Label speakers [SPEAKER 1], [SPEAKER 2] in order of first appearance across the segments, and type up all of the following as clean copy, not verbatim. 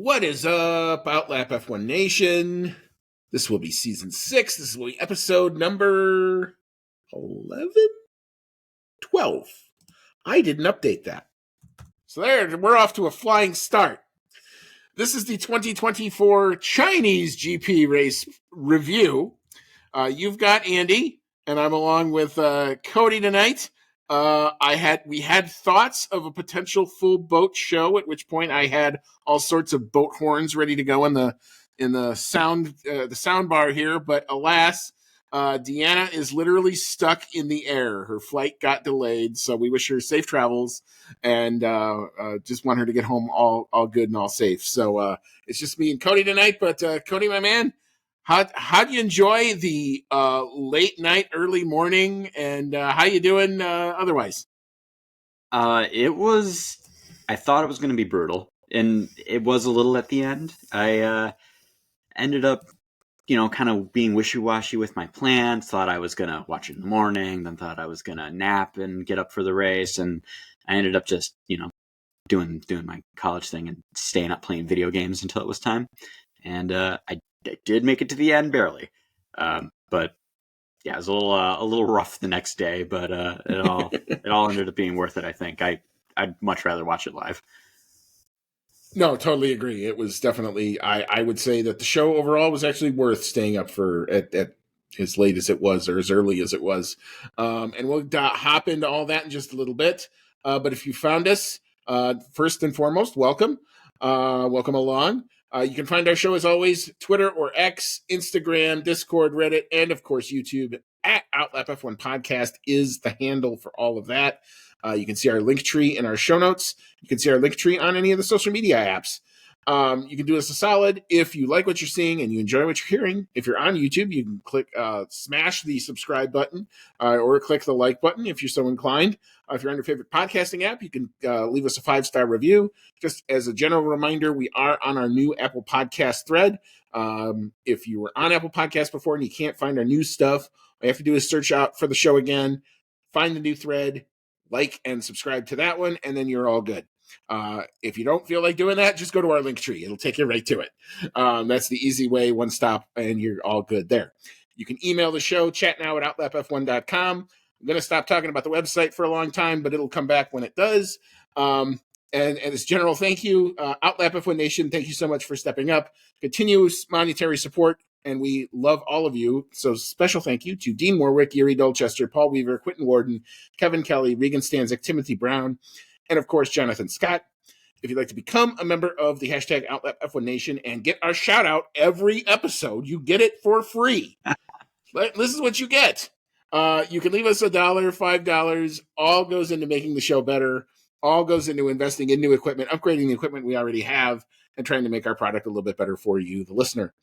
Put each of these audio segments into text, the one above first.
[SPEAKER 1] What is up, Outlap F1 Nation? This will be season 6. This will be episode number 11? 12. I didn't update that. So there, we're off to a flying start. This is the 2024 Chinese GP race review. You've got Andy, and I'm along with Cody tonight. We had thoughts of a potential full boat show, at which point I had all sorts of boat horns ready to go in the sound bar here, but alas, Deanna is literally stuck in the air. Her flight got delayed, so we wish her safe travels and just want her to get home all good and all safe. So it's just me and Cody tonight, but Cody, my man, how do you enjoy the late night, early morning, and how you doing otherwise?
[SPEAKER 2] I thought it was going to be brutal, and it was a little at the end. I ended up, kind of being wishy-washy with my plans. Thought I was going to watch it in the morning, then thought I was going to nap and get up for the race, and I ended up just, doing my college thing and staying up playing video games until it was time. And I did make it to the end barely, but yeah, it was a little rough the next day. But it all ended up being worth it. I think I'd much rather watch it live.
[SPEAKER 1] No, totally agree. It was definitely. I would say that the show overall was actually worth staying up for at as late as it was or as early as it was. And we'll hop into all that in just a little bit. But if you found us, first and foremost, welcome. Welcome along. You can find our show, as always, Twitter or X, Instagram, Discord, Reddit, and, of course, YouTube. At Outlap F1 Podcast is the handle for all of that. You can see our link tree in our show notes. You can see our link tree on any of the social media apps. You can do us a solid if you like what you're seeing and you enjoy what you're hearing. If you're on YouTube, you can click, smash the subscribe button or click the like button if you're so inclined. If you're on your favorite podcasting app, you can leave us a 5-star review. Just as a general reminder, we are on our new Apple Podcast thread. If you were on Apple Podcasts before and you can't find our new stuff, all you have to do is search out for the show again, find the new thread, like and subscribe to that one, and then you're all good. If you don't feel like doing that, just go to our link tree. It'll take you right to it. That's the easy way, one stop, and you're all good there. You can email the show, chatnow@outlapf1.com. I'm going to stop talking about the website for a long time, but it'll come back when it does. And as general thank you, Outlap F1 Nation, thank you so much for stepping up. Continuous monetary support, and we love all of you. So special thank you to Dean Warwick, Yuri Dolchester, Paul Weaver, Quentin Warden, Kevin Kelly, Regan Stanzik, Timothy Brown, and of course, Jonathan Scott. If you'd like to become a member of the hashtag Outlap F1 Nation and get our shout out every episode, you get it for free. This is what you get. You can leave us $1, $5, all goes into making the show better, all goes into investing in new equipment, upgrading the equipment we already have, and trying to make our product a little bit better for you, the listener.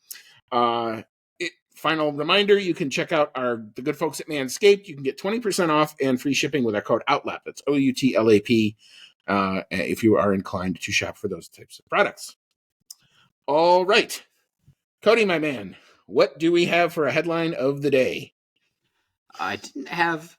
[SPEAKER 1] Final reminder, you can check out the good folks at Manscaped. You can get 20% off and free shipping with our code OUTLAP. That's OUTLAP if you are inclined to shop for those types of products. All right. Cody, my man, what do we have for a headline of the day?
[SPEAKER 2] I didn't have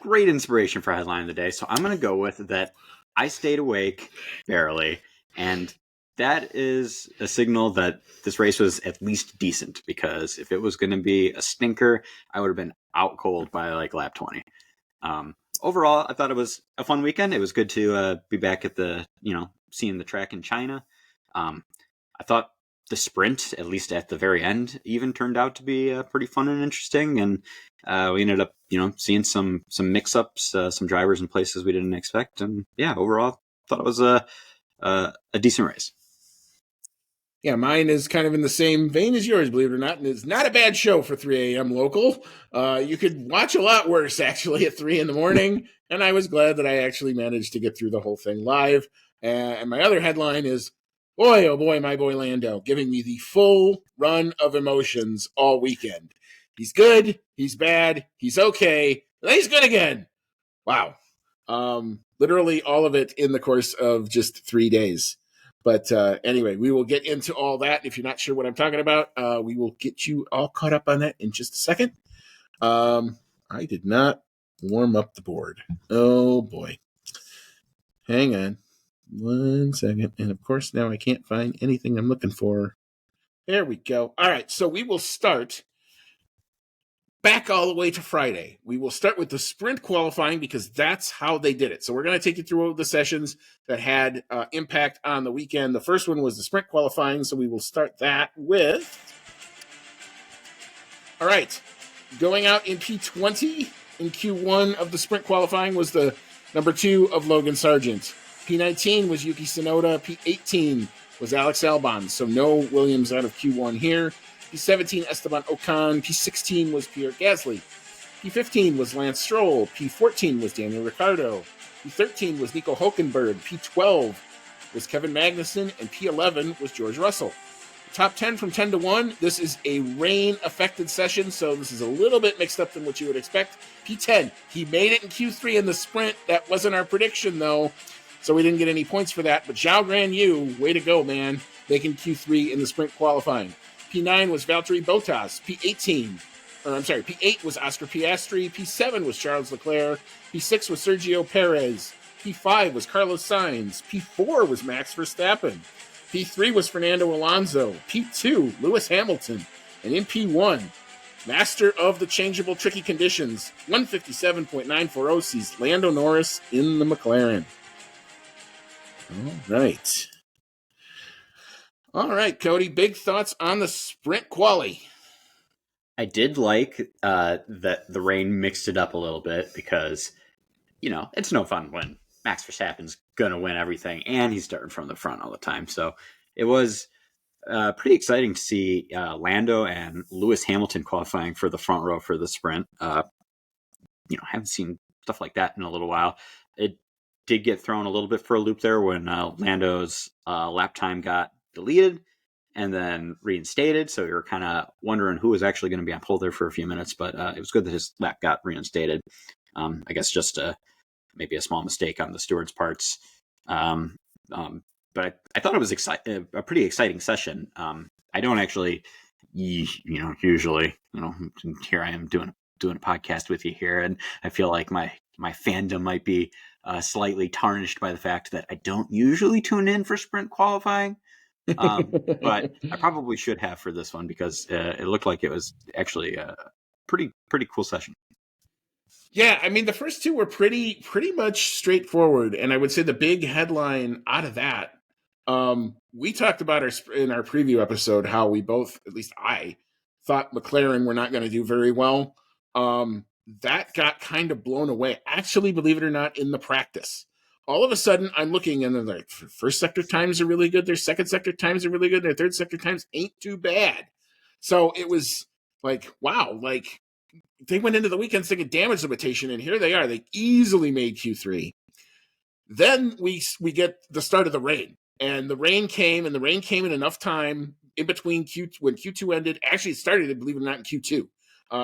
[SPEAKER 2] great inspiration for a headline of the day, so I'm going to go with that I stayed awake barely, and that is a signal that this race was at least decent, because if it was going to be a stinker, I would have been out cold by like lap 20. Overall, I thought it was a fun weekend. It was good to be back at seeing the track in China. I thought the sprint, at least at the very end, even turned out to be pretty fun and interesting. And we ended up, seeing some mix-ups, some drivers in places we didn't expect. And yeah, overall, thought it was a decent race.
[SPEAKER 1] Yeah, mine is kind of in the same vein as yours, believe it or not, and it's not a bad show for 3 a.m. local. You could watch a lot worse, actually, at 3 in the morning, and I was glad that I actually managed to get through the whole thing live. And my other headline is, boy, oh boy, my boy Lando, giving me the full run of emotions all weekend. He's good, he's bad, he's okay, and he's good again. Wow. Literally all of it in the course of just 3 days. But anyway, we will get into all that. If you're not sure what I'm talking about, we will get you all caught up on that in just a second. I did not warm up the board. Oh, boy. Hang on. 1 second. And of course, now I can't find anything I'm looking for. There we go. All right. So we will start back all the way to Friday. We will start with the sprint qualifying because that's how they did it. So we're going to take you through the sessions that had impact on the weekend. The first one was the sprint qualifying. So we will start that with. All right. Going out in P20 in Q1 of the sprint qualifying was the number 2 of Logan Sargent. P19 was Yuki Tsunoda. P18 was Alex Albon. So no Williams out of Q1 here. P17, Esteban Ocon. P16 was Pierre Gasly. P15 was Lance Stroll. P14 was Daniel Ricciardo. P13 was Nico Hulkenberg. P12 was Kevin Magnussen. And P11 was George Russell. Top 10 from 10 to 1. This is a rain-affected session, so this is a little bit mixed up than what you would expect. P10, he made it in Q3 in the sprint. That wasn't our prediction, though, so we didn't get any points for that. But Zhao Guan Yu, way to go, man, making Q3 in the sprint qualifying. P9 was Valtteri Bottas. P8 was Oscar Piastri. P7 was Charles Leclerc. P6 was Sergio Perez. P5 was Carlos Sainz. P4 was Max Verstappen. P3 was Fernando Alonso. P2, Lewis Hamilton. And in P1, master of the changeable tricky conditions, 157.940 sees Lando Norris in the McLaren. All right, Cody, big thoughts on the sprint quali.
[SPEAKER 2] I did like that the rain mixed it up a little bit because, it's no fun when Max Verstappen's going to win everything and he's starting from the front all the time. So it was pretty exciting to see Lando and Lewis Hamilton qualifying for the front row for the sprint. Haven't seen stuff like that in a little while. It did get thrown a little bit for a loop there when Lando's lap time got deleted and then reinstated. So you were kind of wondering who was actually going to be on pole there for a few minutes, but it was good that his lap got reinstated. I guess just maybe a small mistake on the steward's parts. But I thought it was a pretty exciting session. I don't actually, usually, here I am doing a podcast with you here, and I feel like my fandom might be slightly tarnished by the fact that I don't usually tune in for sprint qualifying. But I probably should have for this one because it looked like it was actually a pretty cool session.
[SPEAKER 1] Yeah, I mean, the first two were pretty much straightforward, and I would say the big headline out of that, we talked about in our preview episode how we both, at least I, thought McLaren were not going to do very well. That got kind of blown away. Actually, believe it or not, in the practice. All of a sudden, I'm looking, and their first sector times are really good. Their second sector times are really good. Their third sector times ain't too bad. So it was like, wow, like, they went into the weekend thinking damage limitation, and here they are. They easily made Q3. Then we get the start of the rain, and the rain came in enough time in between when Q2 ended. Actually, it started, believe it or not, in Q2.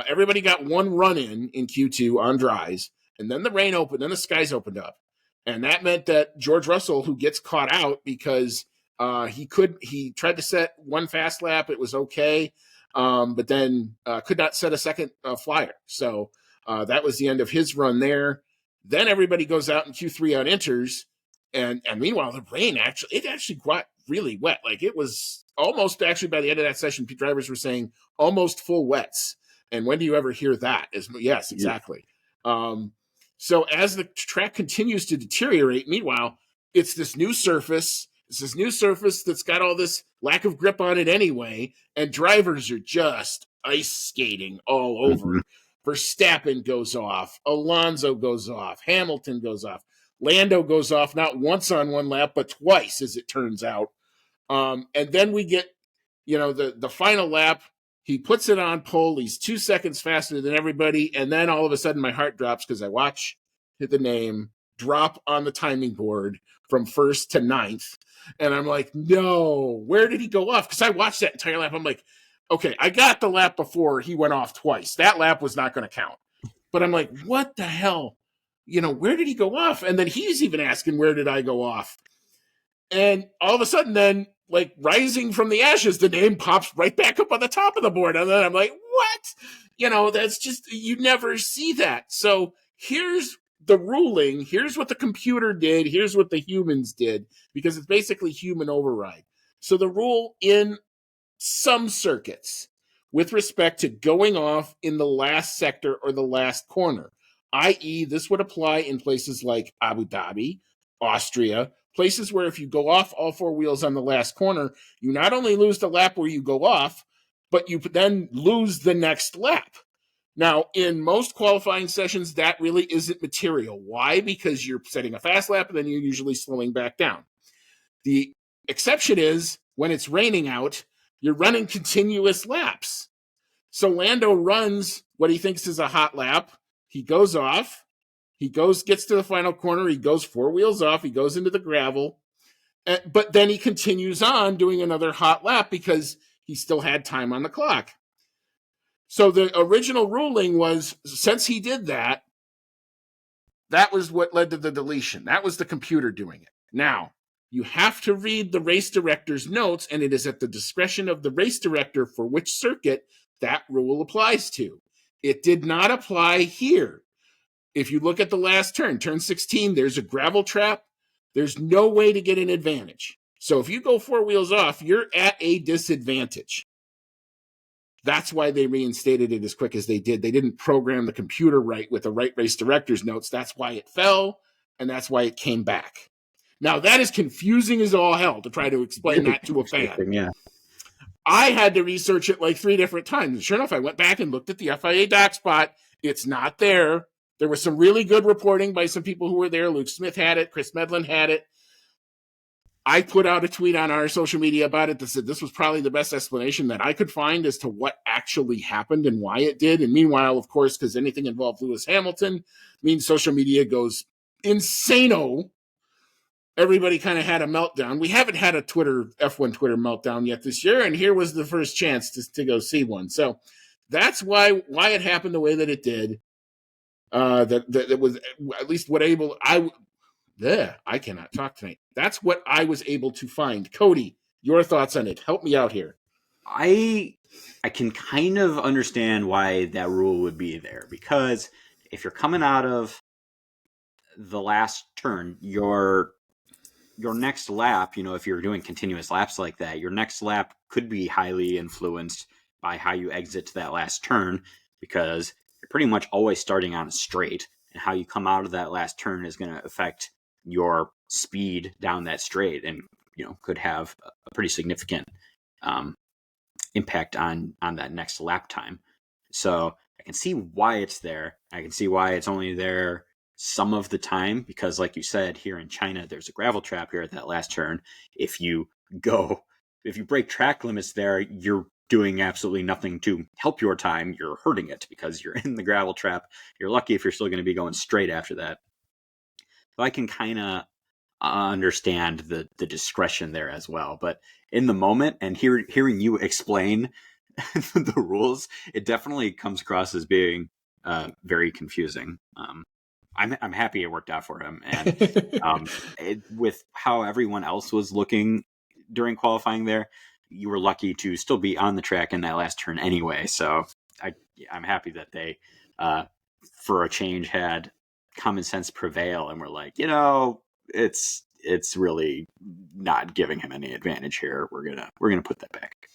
[SPEAKER 1] Everybody got one run in Q2 on dries, and then the rain opened, then the skies opened up. And that meant that George Russell, who gets caught out because he tried to set one fast lap, it was okay. But then could not set a second flyer. So that was the end of his run there. Then everybody goes out in Q3 on enters. And meanwhile, the rain actually got really wet. Like it was almost actually by the end of that session, drivers were saying almost full wets. And when do you ever hear that? Yes, exactly. Yeah. So as the track continues to deteriorate, meanwhile, it's this new surface. It's this new surface that's got all this lack of grip on it anyway, and drivers are just ice skating all over. Mm-hmm. Verstappen goes off, Alonso goes off, Hamilton goes off, Lando goes off not once on one lap, but twice, as it turns out. And then we get, the final lap. He puts it on pole. He's 2 seconds faster than everybody, and then all of a sudden my heart drops because I watch the name drop on the timing board from first to ninth. And I'm like, no, where did he go off? Because I watched that entire lap. I'm like, okay, I got the lap before he went off twice. That lap was not going to count. But I'm like, what the hell? Where did he go off? And then he's even asking, where did I go off? And all of a sudden then, like rising from the ashes, the name pops right back up on the top of the board. And then I'm like, what? That's just, you never see that. So here's the ruling, here's what the computer did, here's what the humans did, because it's basically human override. So the rule in some circuits with respect to going off in the last sector or the last corner, i.e., this would apply in places like Abu Dhabi, Austria, places where if you go off all four wheels on the last corner, you not only lose the lap where you go off, but you then lose the next lap. Now, in most qualifying sessions, that really isn't material. Why? Because you're setting a fast lap and then you're usually slowing back down. The exception is when it's raining out, you're running continuous laps. So Lando runs what he thinks is a hot lap. He goes off. Gets to the final corner. He goes four wheels off. He goes into the gravel. But then he continues on doing another hot lap because he still had time on the clock. So the original ruling was, since he did that, that was what led to the deletion. That was the computer doing it. Now, you have to read the race director's notes, and it is at the discretion of the race director for which circuit that rule applies to. It did not apply here. If you look at the last turn 16, there's a gravel trap. There's no way to get an advantage. So if you go four wheels off, you're at a disadvantage. That's why they reinstated it as quick as they did. They didn't program the computer right with the right race director's notes. That's why it fell, and that's why it came back. Now, that is confusing as all hell to try to explain that to a fan.
[SPEAKER 2] Yeah.
[SPEAKER 1] I had to research it like 3 different times. And sure enough, I went back and looked at the FIA doc spot. It's not there. There was some really good reporting by some people who were there. Luke Smith had it. Chris Medlin had it. I put out a tweet on our social media about it that said this was probably the best explanation that I could find as to what actually happened and why it did. And meanwhile, of course, because anything involved Lewis Hamilton means social media goes insano. Everybody kind of had a meltdown. We haven't had a F1 Twitter meltdown yet this year, and here was the first chance to go see one. So that's why it happened the way that it did. That was at least what I cannot talk tonight. That's what I was able to find. Cody, your thoughts on it? Help me out here.
[SPEAKER 2] I can kind of understand why that rule would be there, because if you're coming out of the last turn, your next lap, if you're doing continuous laps like that, your next lap could be highly influenced by how you exit that last turn, because you're pretty much always starting on a straight, and how you come out of that last turn is going to affect your speed down that straight, and could have a pretty significant impact on that next lap time. So I can see why it's there. I can see why it's only there some of the time, because like you said, here in China, there's a gravel trap here at that last turn. If you break track limits there, you're doing absolutely nothing to help your time. You're hurting it because you're in the gravel trap. You're lucky if you're still going to be going straight after that. So I can kind of understand the discretion there as well. But in the moment, and hearing you explain the rules, it definitely comes across as being very confusing. I'm happy it worked out for him, and with how everyone else was looking during qualifying there, you were lucky to still be on the track in that last turn anyway. So I'm happy that they, for a change, had common sense prevail, and were like, it's really not giving him any advantage here. We're gonna put that back.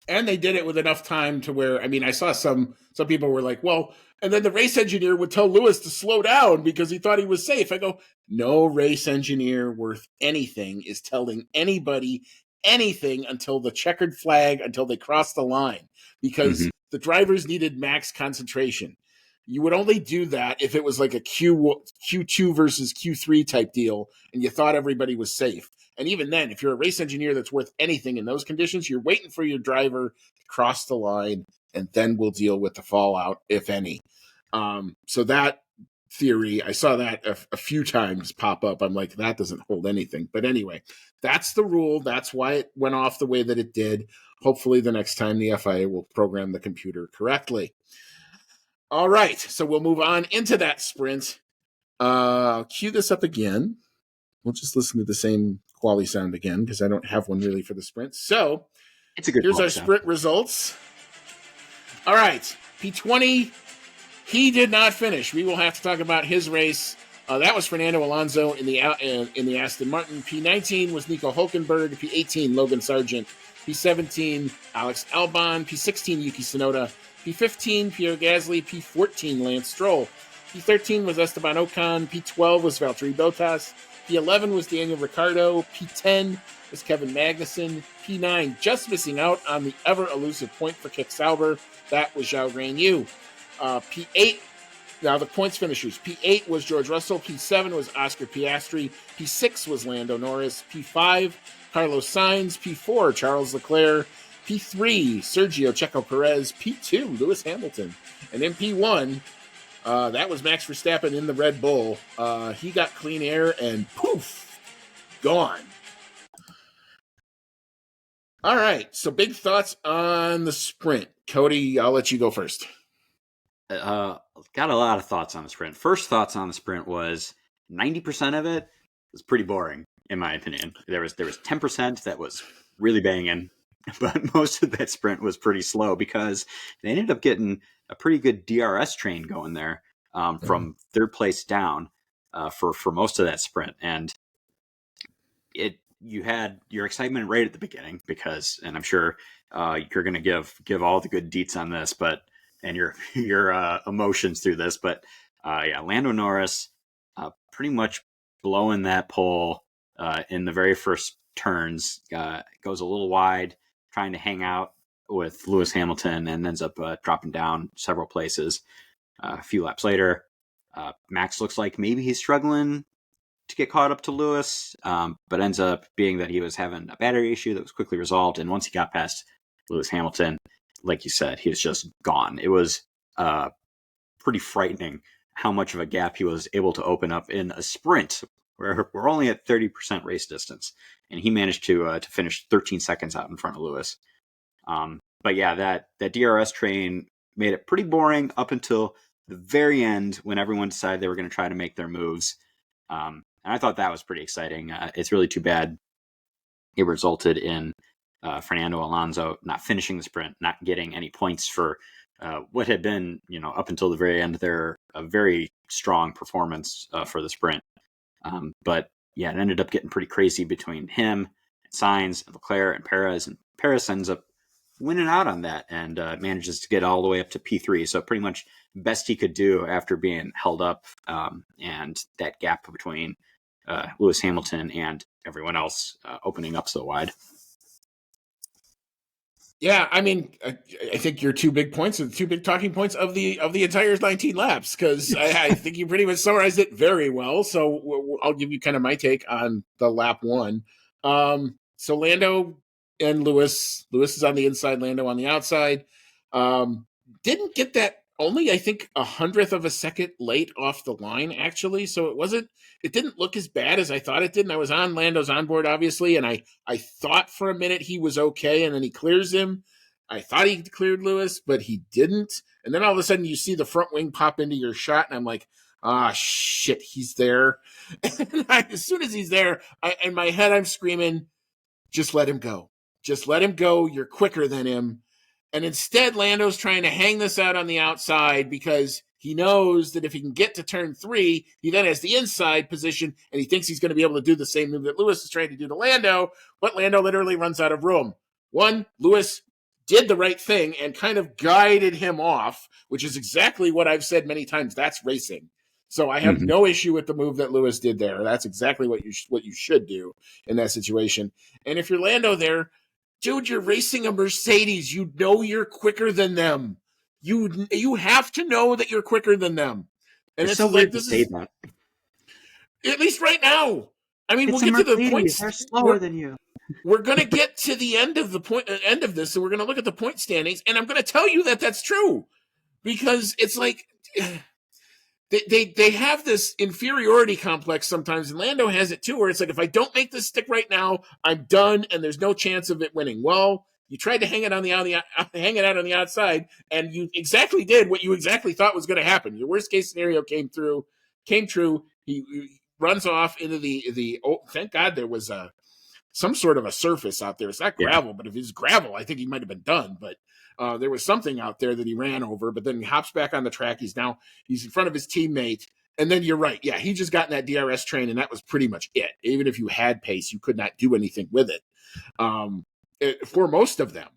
[SPEAKER 1] And they did it with enough time to where, I saw some people were like, well, and then the race engineer would tell Lewis to slow down because he thought he was safe. I go, no race engineer worth anything is telling anybody anything until the checkered flag, until they cross the line, because the drivers needed max concentration. You would only do that if it was like a Q2 versus Q3 type deal and you thought everybody was safe. And even then, if you're a race engineer that's worth anything in those conditions, you're waiting for your driver to cross the line, and then we'll deal with the fallout, if any. So that theory, I saw that a few times pop up. I'm like, that doesn't hold anything. But anyway, that's the rule. That's why it went off the way that it did. Hopefully the next time the FIA will program the computer correctly. All right, so we'll move on into that sprint. Cue this up again. We'll just listen to the same quality sound again because I don't have one really for the sprint. So
[SPEAKER 2] it's a good
[SPEAKER 1] here's our sprint results. All right, P20, He did not finish. We will have to talk about his race. That was Fernando Alonso in the Aston Martin. P19 was Nico Hulkenberg. P18 Logan Sargent. P17 Alex Albon. P16 Yuki Tsunoda. P15 Pierre Gasly. P14 Lance Stroll. P13 was Esteban Ocon. P12 was Valtteri Bottas. P11 was Daniel Ricciardo. P10 was Kevin Magnussen. P9 just missing out on the ever elusive point for Kick Sauber. That was Zhao Guanyu. P8, now the points finishers. P8 was George Russell. P7 was Oscar Piastri. P6 was Lando Norris. P5, Carlos Sainz. P4, Charles Leclerc. P3, Sergio Checo Perez. P2, Lewis Hamilton. And then P1, that was Max Verstappen in the Red Bull. He got clean air and poof, gone. All right, so big thoughts on the sprint. Cody, I'll let you go first.
[SPEAKER 2] Got a lot of thoughts on the sprint. First thoughts on the sprint was 90% of it was pretty boring, in my opinion. There was 10% that was really banging, but most of that sprint was pretty slow because they ended up getting a pretty good DRS train going there from third place down for most of that sprint. And you had your excitement right at the beginning because, and I'm sure you're going to give all the good deets on this, and your emotions through this, but Lando Norris pretty much blowing that pole in the very first turns, goes a little wide, trying to hang out with Lewis Hamilton, and ends up dropping down several places. A few laps later, Max looks like maybe he's struggling to get caught up to Lewis, but ends up being that he was having a battery issue that was quickly resolved, and once he got past Lewis Hamilton, like you said, he was just gone. It was pretty frightening how much of a gap he was able to open up in a sprint where we're only at 30% race distance, and he managed to finish 13 seconds out in front of Lewis. But yeah, that DRS train made it pretty boring up until the very end when everyone decided they were going to try to make their moves. And I thought that was pretty exciting. It's really too bad it resulted in Fernando Alonso not finishing the sprint, not getting any points for what had been, up until the very end there, a very strong performance for the sprint. But yeah, it ended up getting pretty crazy between him, and Sainz, and Leclerc, and Perez ends up winning out on that and manages to get all the way up to P3. So pretty much best he could do after being held up, and that gap between Lewis Hamilton and everyone else opening up so wide.
[SPEAKER 1] Yeah, I mean, I think your two big talking points of the entire 19 laps, because I think you pretty much summarized it very well. So I'll give you kind of my take on the lap one. So Lando and Lewis is on the inside, Lando on the outside. Didn't get that, only I think 100th of a second late off the line, actually. So it didn't look as bad as I thought it did. And I was on Lando's onboard, obviously, and I thought for a minute he was okay, and then he clears him. I thought he cleared Lewis, but he didn't. And then all of a sudden you see the front wing pop into your shot, and I'm like, shit, he's there. And as soon as he's there, in my head I'm screaming, just let him go. Just let him go. You're quicker than him. And instead, Lando's trying to hang this out on the outside because he knows that if he can get to turn 3, he then has the inside position, and he thinks he's going to be able to do the same move that Lewis is trying to do to Lando, but Lando literally runs out of room. One, Lewis did the right thing and kind of guided him off, which is exactly what I've said many times. That's racing. So I have no issue with the move that Lewis did there. That's exactly what you should do in that situation. And if you're Lando there, dude, you're racing a Mercedes. You know you're quicker than them. You have to know that you're quicker than them. And
[SPEAKER 2] It's
[SPEAKER 1] it's
[SPEAKER 2] so
[SPEAKER 1] like
[SPEAKER 2] weird to
[SPEAKER 1] this
[SPEAKER 2] say
[SPEAKER 1] is
[SPEAKER 2] that.
[SPEAKER 1] At least right now. I mean,
[SPEAKER 2] It's
[SPEAKER 1] we'll get to the points.
[SPEAKER 2] They're slower than you.
[SPEAKER 1] We're going to get to the end of this, and we're going to look at the point standings, and I'm going to tell you that that's true, because it's like they have this inferiority complex sometimes, and Lando has it too, where it's like, if I don't make this stick right now, I'm done, and there's no chance of it winning. Well, you tried to hang it out on the outside, and you exactly did what you exactly thought was going to happen. Your worst case scenario came true. He runs off into the. Oh, thank God there was some sort of a surface out there. It's not
[SPEAKER 2] Yeah.
[SPEAKER 1] gravel, but if it's gravel, I think he might have been done. But there was something out there that he ran over, but then he hops back on the track. He's in front of his teammate. And then you're right. Yeah, he just got in that DRS train, and that was pretty much it. Even if you had pace, you could not do anything with it, for most of them,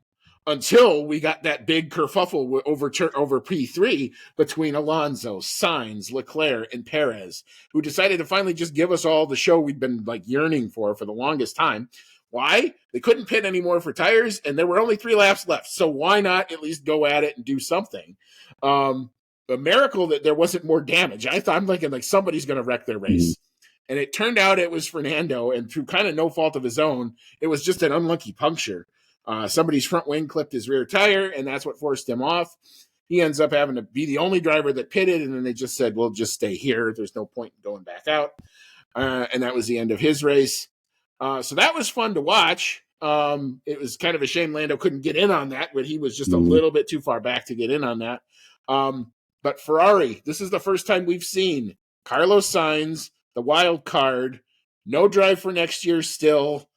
[SPEAKER 1] until we got that big kerfuffle over P3 between Alonso, Sainz, Leclerc, and Perez, who decided to finally just give us all the show we'd been like yearning for the longest time. Why? They couldn't pit anymore for tires, and there were only 3 laps left. So why not at least go at it and do something? A miracle that there wasn't more damage. I'm thinking like somebody's going to wreck their race. And it turned out it was Fernando, and through kind of no fault of his own, it was just an unlucky puncture. Somebody's front wing clipped his rear tire, and that's what forced him off. He ends up having to be the only driver that pitted, and then they just said, we'll just stay here. There's no point in going back out. And that was the end of his race. So that was fun to watch. It was kind of a shame Lando couldn't get in on that, but he was just a little bit too far back to get in on that. But Ferrari, this is the first time we've seen Carlos Sainz, the wild card, no drive for next year still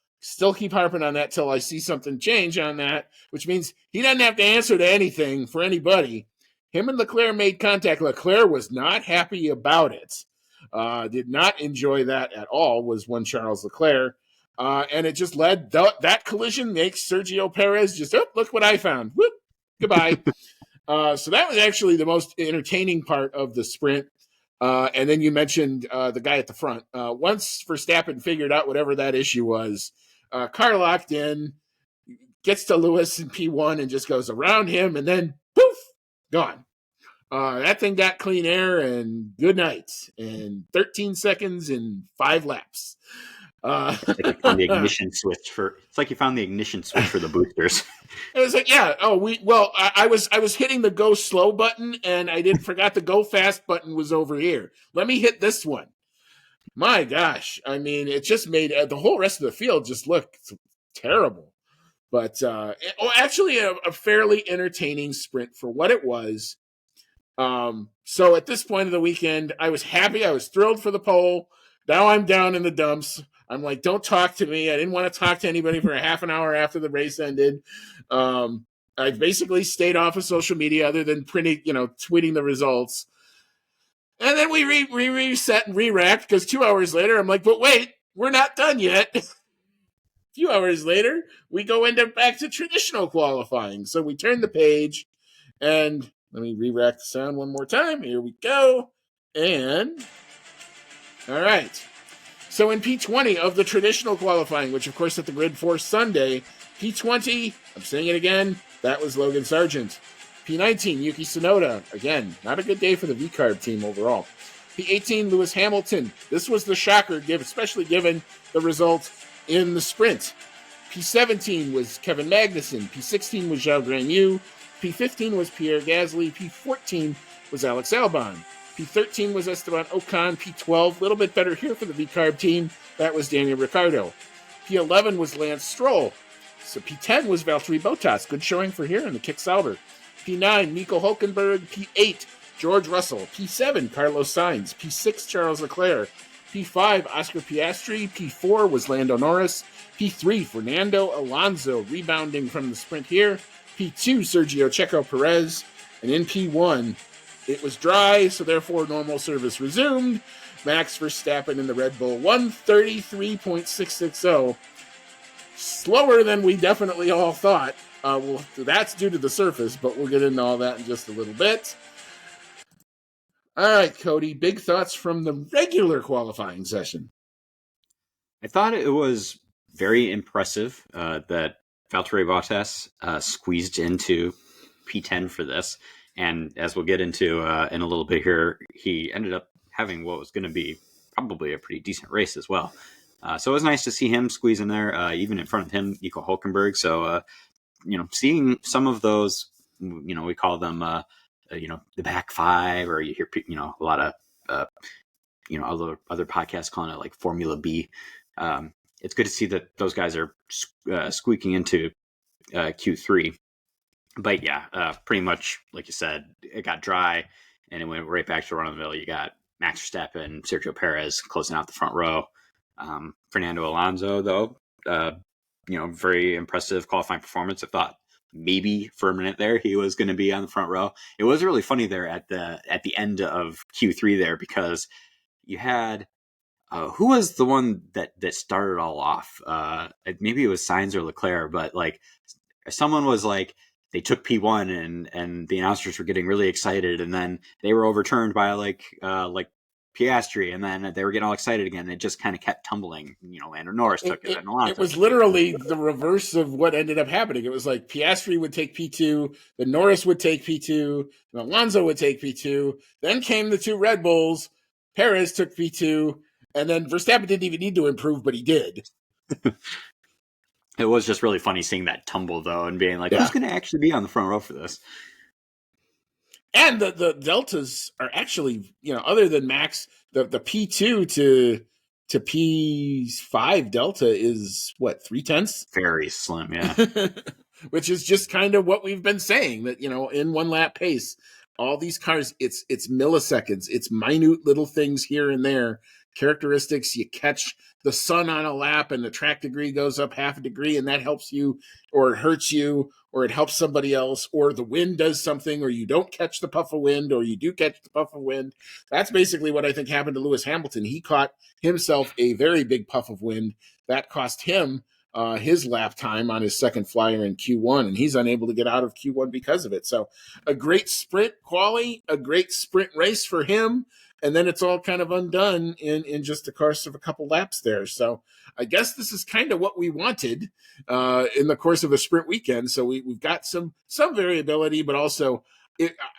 [SPEAKER 1] keep harping on that till I see something change on that, which means he doesn't have to answer to anything for anybody. Him and Leclerc made contact. Leclerc was not happy about it. Did not enjoy that at all, was one Charles Leclerc. And it just led, that collision makes Sergio Perez just, look what I found. Whoop, goodbye. So that was actually the most entertaining part of the sprint. And then you mentioned the guy at the front. Once Verstappen figured out whatever that issue was, car locked in, gets to Lewis in P1 and just goes around him, and then poof, gone. That thing got clean air and good night. And 13 seconds in 5 laps.
[SPEAKER 2] It's like you found the ignition switch for. It's like you found the ignition switch for the boosters.
[SPEAKER 1] It was like, yeah. Oh, I was hitting the go slow button, and I forgot the go fast button was over here. Let me hit this one. My gosh, I mean, it just made the whole rest of the field just look terrible. But actually, a fairly entertaining sprint for what it was. So at this point of the weekend, I was happy. I was thrilled for the pole. Now I'm down in the dumps. I'm like, don't talk to me. I didn't want to talk to anybody for a half an hour after the race ended. I basically stayed off of social media other than tweeting the results. And then we reset and re-racked because 2 hours later, I'm like, but wait, we're not done yet. A few hours later, we go back to traditional qualifying. So we turn the page, and let me re-rack the sound one more time. Here we go. And all right. So in P20 of the traditional qualifying, which of course at the Grid 4 Sunday, P20, I'm saying it again, that was Logan Sargent. P19, Yuki Tsunoda. Again, not a good day for the VCARB team overall. P18, Lewis Hamilton. This was the shocker, especially given the result in the sprint. P17 was Kevin Magnussen. P16 was Zhao Guanyu. P15 was Pierre Gasly. P14 was Alex Albon. P13 was Esteban Ocon. P12, a little bit better here for the VCARB team. That was Daniel Ricciardo. P11 was Lance Stroll. So P10 was Valtteri Bottas. Good showing for here in the Kick Sauber. P9, Nico Hulkenberg. P8, George Russell. P7, Carlos Sainz. P6, Charles Leclerc. P5, Oscar Piastri. P4 was Lando Norris. P3, Fernando Alonso, rebounding from the sprint here. P2, Sergio Checo Perez. And in P1, it was dry, so therefore normal service resumed. Max Verstappen in the Red Bull 133.660. Slower than we definitely all thought. Well, that's due to the surface, but we'll get into all that in just a little bit. All right, Cody, big thoughts from the regular qualifying session.
[SPEAKER 2] I thought it was very impressive that Valtteri Bottas squeezed into P10 for this. And as we'll get into in a little bit here, he ended up having what was going to be probably a pretty decent race as well. So it was nice to see him squeeze in there, even in front of him, Nico Hulkenberg. So, seeing some of those, we call them, the back five, or you hear, a lot of, other podcasts calling it like Formula B. It's good to see that those guys are squeaking into Q3. But yeah, pretty much like you said, it got dry and it went right back to run of the mill. You got Max Verstappen, Sergio Perez closing out the front row. Fernando Alonso, though, very impressive qualifying performance. I thought maybe for a minute there he was going to be on the front row. It was really funny there at the end of Q3 there, because you had who was the one that started it all off? Maybe it was Sainz or Leclerc, but like someone was like, they took P1 and the announcers were getting really excited, and then they were overturned by like Piastri, and then they were getting all excited again. And it just kind of kept tumbling. Lando Norris took it, and
[SPEAKER 1] It
[SPEAKER 2] Alonso
[SPEAKER 1] was
[SPEAKER 2] took it.
[SPEAKER 1] literally the reverse of what ended up happening. It was like Piastri would take P2, then Norris would take P2, and Alonso would take P2. Then came the two Red Bulls. Perez took P2, and then Verstappen didn't even need to improve, but he did.
[SPEAKER 2] It was just really funny seeing that tumble, though, and being like, who's going to actually be on the front row for this?
[SPEAKER 1] And the deltas are actually, other than Max, the P2 to P5 delta is what, 0.3?
[SPEAKER 2] Very slim, yeah.
[SPEAKER 1] Which is just kind of what we've been saying, that, in one lap pace, all these cars, it's milliseconds, it's minute little things here and there, characteristics. You catch the sun on a lap and the track degree goes up half a degree, and that helps you, or it hurts you, or it helps somebody else, or the wind does something, or you don't catch the puff of wind, or you do catch the puff of wind. That's basically what I think happened to Lewis Hamilton. He caught himself a very big puff of wind that cost him his lap time on his second flyer in Q1, and he's unable to get out of Q1 because of it. So a great sprint quali, a great sprint race for him, and then it's all kind of undone in just the course of a couple laps there. So I guess this is kind of what we wanted in the course of a sprint weekend. So we've got some variability, but also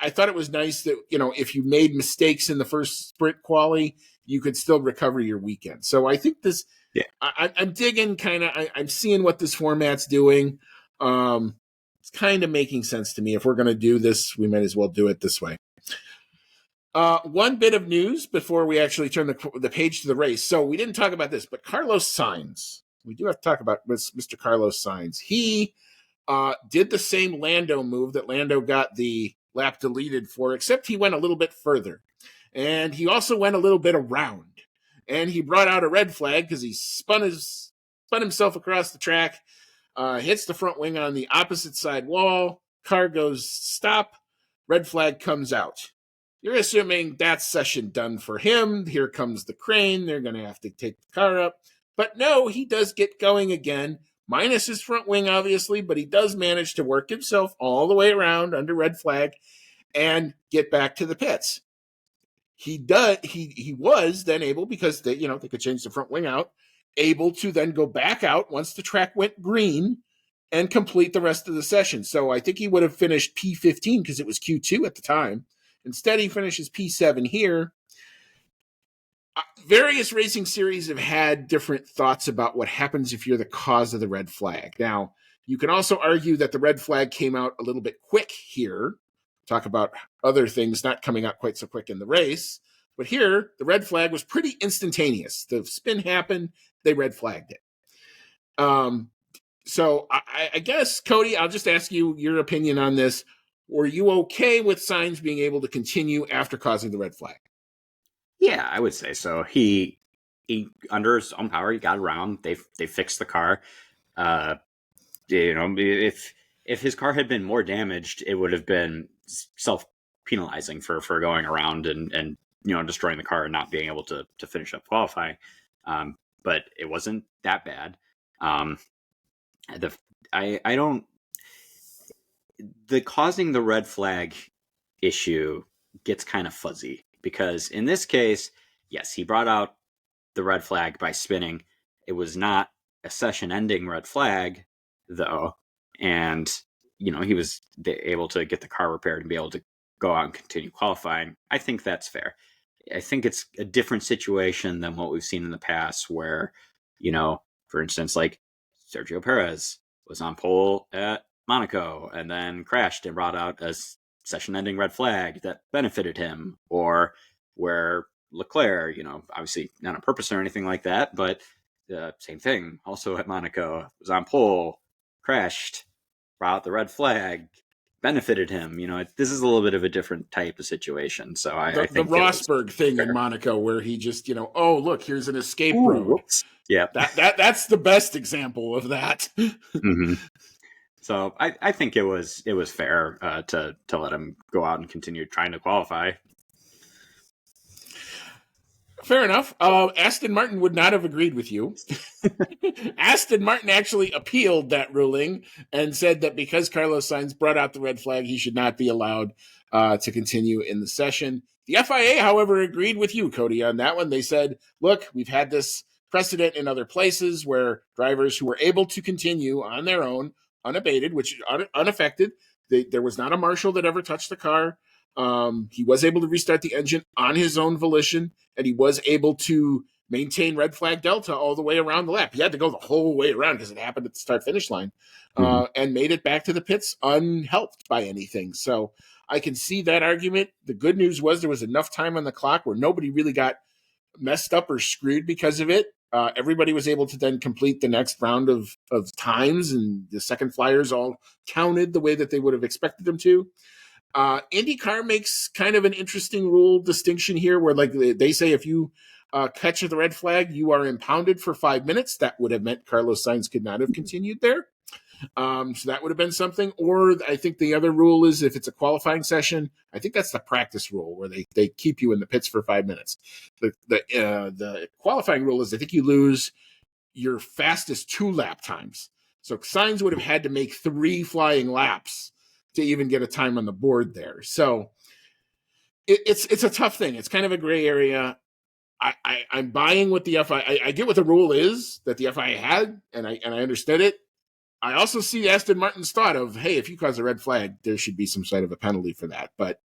[SPEAKER 1] I thought it was nice that, if you made mistakes in the first sprint quali, you could still recover your weekend. So I think this,
[SPEAKER 2] yeah,
[SPEAKER 1] I'm digging I'm seeing what this format's doing. It's kind of making sense to me. If we're going to do this, we might as well do it this way. One bit of news before we actually turn the page to the race. So we didn't talk about this, but Carlos Sainz. We do have to talk about Mr. Carlos Sainz. He did the same Lando move that Lando got the lap deleted for, except he went a little bit further. And he also went a little bit around. And he brought out a red flag because he spun himself across the track, hits the front wing on the opposite side wall. Car goes stop. Red flag comes out. You're assuming that's session done for him. Here comes the crane. They're going to have to take the car up. But no, he does get going again, minus his front wing, obviously, but he does manage to work himself all the way around under red flag and get back to the pits. He was then able, because they could change the front wing out, able to then go back out once the track went green and complete the rest of the session. So I think he would have finished P15 because it was Q2 at the time. Instead, he finishes P7 here. Various racing series have had different thoughts about what happens if you're the cause of the red flag. Now, you can also argue that the red flag came out a little bit quick here. Talk about other things not coming out quite so quick in the race. But here, the red flag was pretty instantaneous. The spin happened, they red flagged it. So I guess, Cody, I'll just ask you your opinion on this. Were you okay with Sainz being able to continue after causing the red flag?
[SPEAKER 2] Yeah, I would say so. He under his own power, he got around. They fixed the car. If his car had been more damaged, it would have been self-penalizing for going around and destroying the car and not being able to finish up qualifying. But it wasn't that bad. The causing the red flag issue gets kind of fuzzy, because in this case, yes, he brought out the red flag by spinning. It was not a session ending red flag, though. And, he was able to get the car repaired and be able to go out and continue qualifying. I think that's fair. I think it's a different situation than what we've seen in the past where, for instance, like Sergio Perez was on pole at Monaco and then crashed and brought out a session-ending red flag that benefited him, or where Leclerc, obviously not on purpose or anything like that, but same thing, also at Monaco, was on pole, crashed, brought out the red flag, benefited him. This is a little bit of a different type of situation. So I think
[SPEAKER 1] the Rosberg thing in Monaco, where he just, oh, look, here's an escape road.
[SPEAKER 2] Whoops. Yeah.
[SPEAKER 1] That's the best example of that.
[SPEAKER 2] Mm-hmm. So I think it was fair to let him go out and continue trying to qualify.
[SPEAKER 1] Fair enough. Aston Martin would not have agreed with you. Aston Martin actually appealed that ruling and said that because Carlos Sainz brought out the red flag, he should not be allowed to continue in the session. The FIA, however, agreed with you, Cody, on that one. They said, look, we've had this precedent in other places where drivers who were able to continue on their own, unabated, which unaffected, there was not a marshal that ever touched the car. He was able to restart the engine on his own volition, and he was able to maintain red flag delta all the way around the lap. He had to go the whole way around because it happened at the start finish line, and made it back to the pits unhelped by anything. So I can see that argument. The good news was there was enough time on the clock where nobody really got messed up or screwed because of it. Everybody was able to then complete the next round of times, and the second flyers all counted the way that they would have expected them to. IndyCar makes kind of an interesting rule distinction here where, like, they say if you catch the red flag, you are impounded for 5 minutes. That would have meant Carlos Sainz could not have continued there. So that would have been something. Or I think the other rule is if it's a qualifying session, I think that's the practice rule where they keep you in the pits for 5 minutes. The qualifying rule is I think you lose your fastest 2 lap times. So Sainz would have had to make 3 flying laps to even get a time on the board there. So it's a tough thing. It's kind of a gray area. I'm buying what the FIA. I get what the rule is that the FIA had, and I understood it. I also see Aston Martin's thought of, hey, if you cause a red flag, there should be some sort of a penalty for that. But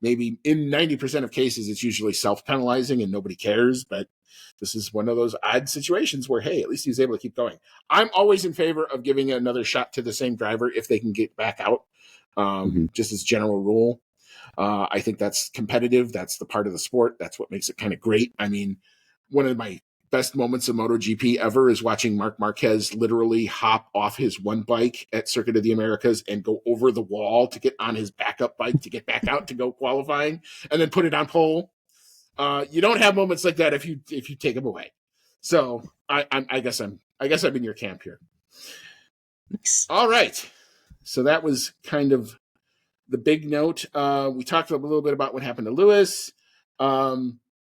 [SPEAKER 1] maybe in 90% of cases, it's usually self-penalizing and nobody cares. But this is one of those odd situations where, hey, at least he was able to keep going. I'm always in favor of giving another shot to the same driver if they can get back out, just as general rule. I think that's competitive. That's the part of the sport. That's what makes it kind of great. I mean, one of my best moments of MotoGP ever is watching Marc Marquez literally hop off his one bike at Circuit of the Americas and go over the wall to get on his backup bike to get back out to go qualifying and then put it on pole. You don't have moments like that if you take them away. So I guess I'm in your camp here. All right. So that was kind of the big note. We talked a little bit about what happened to Lewis.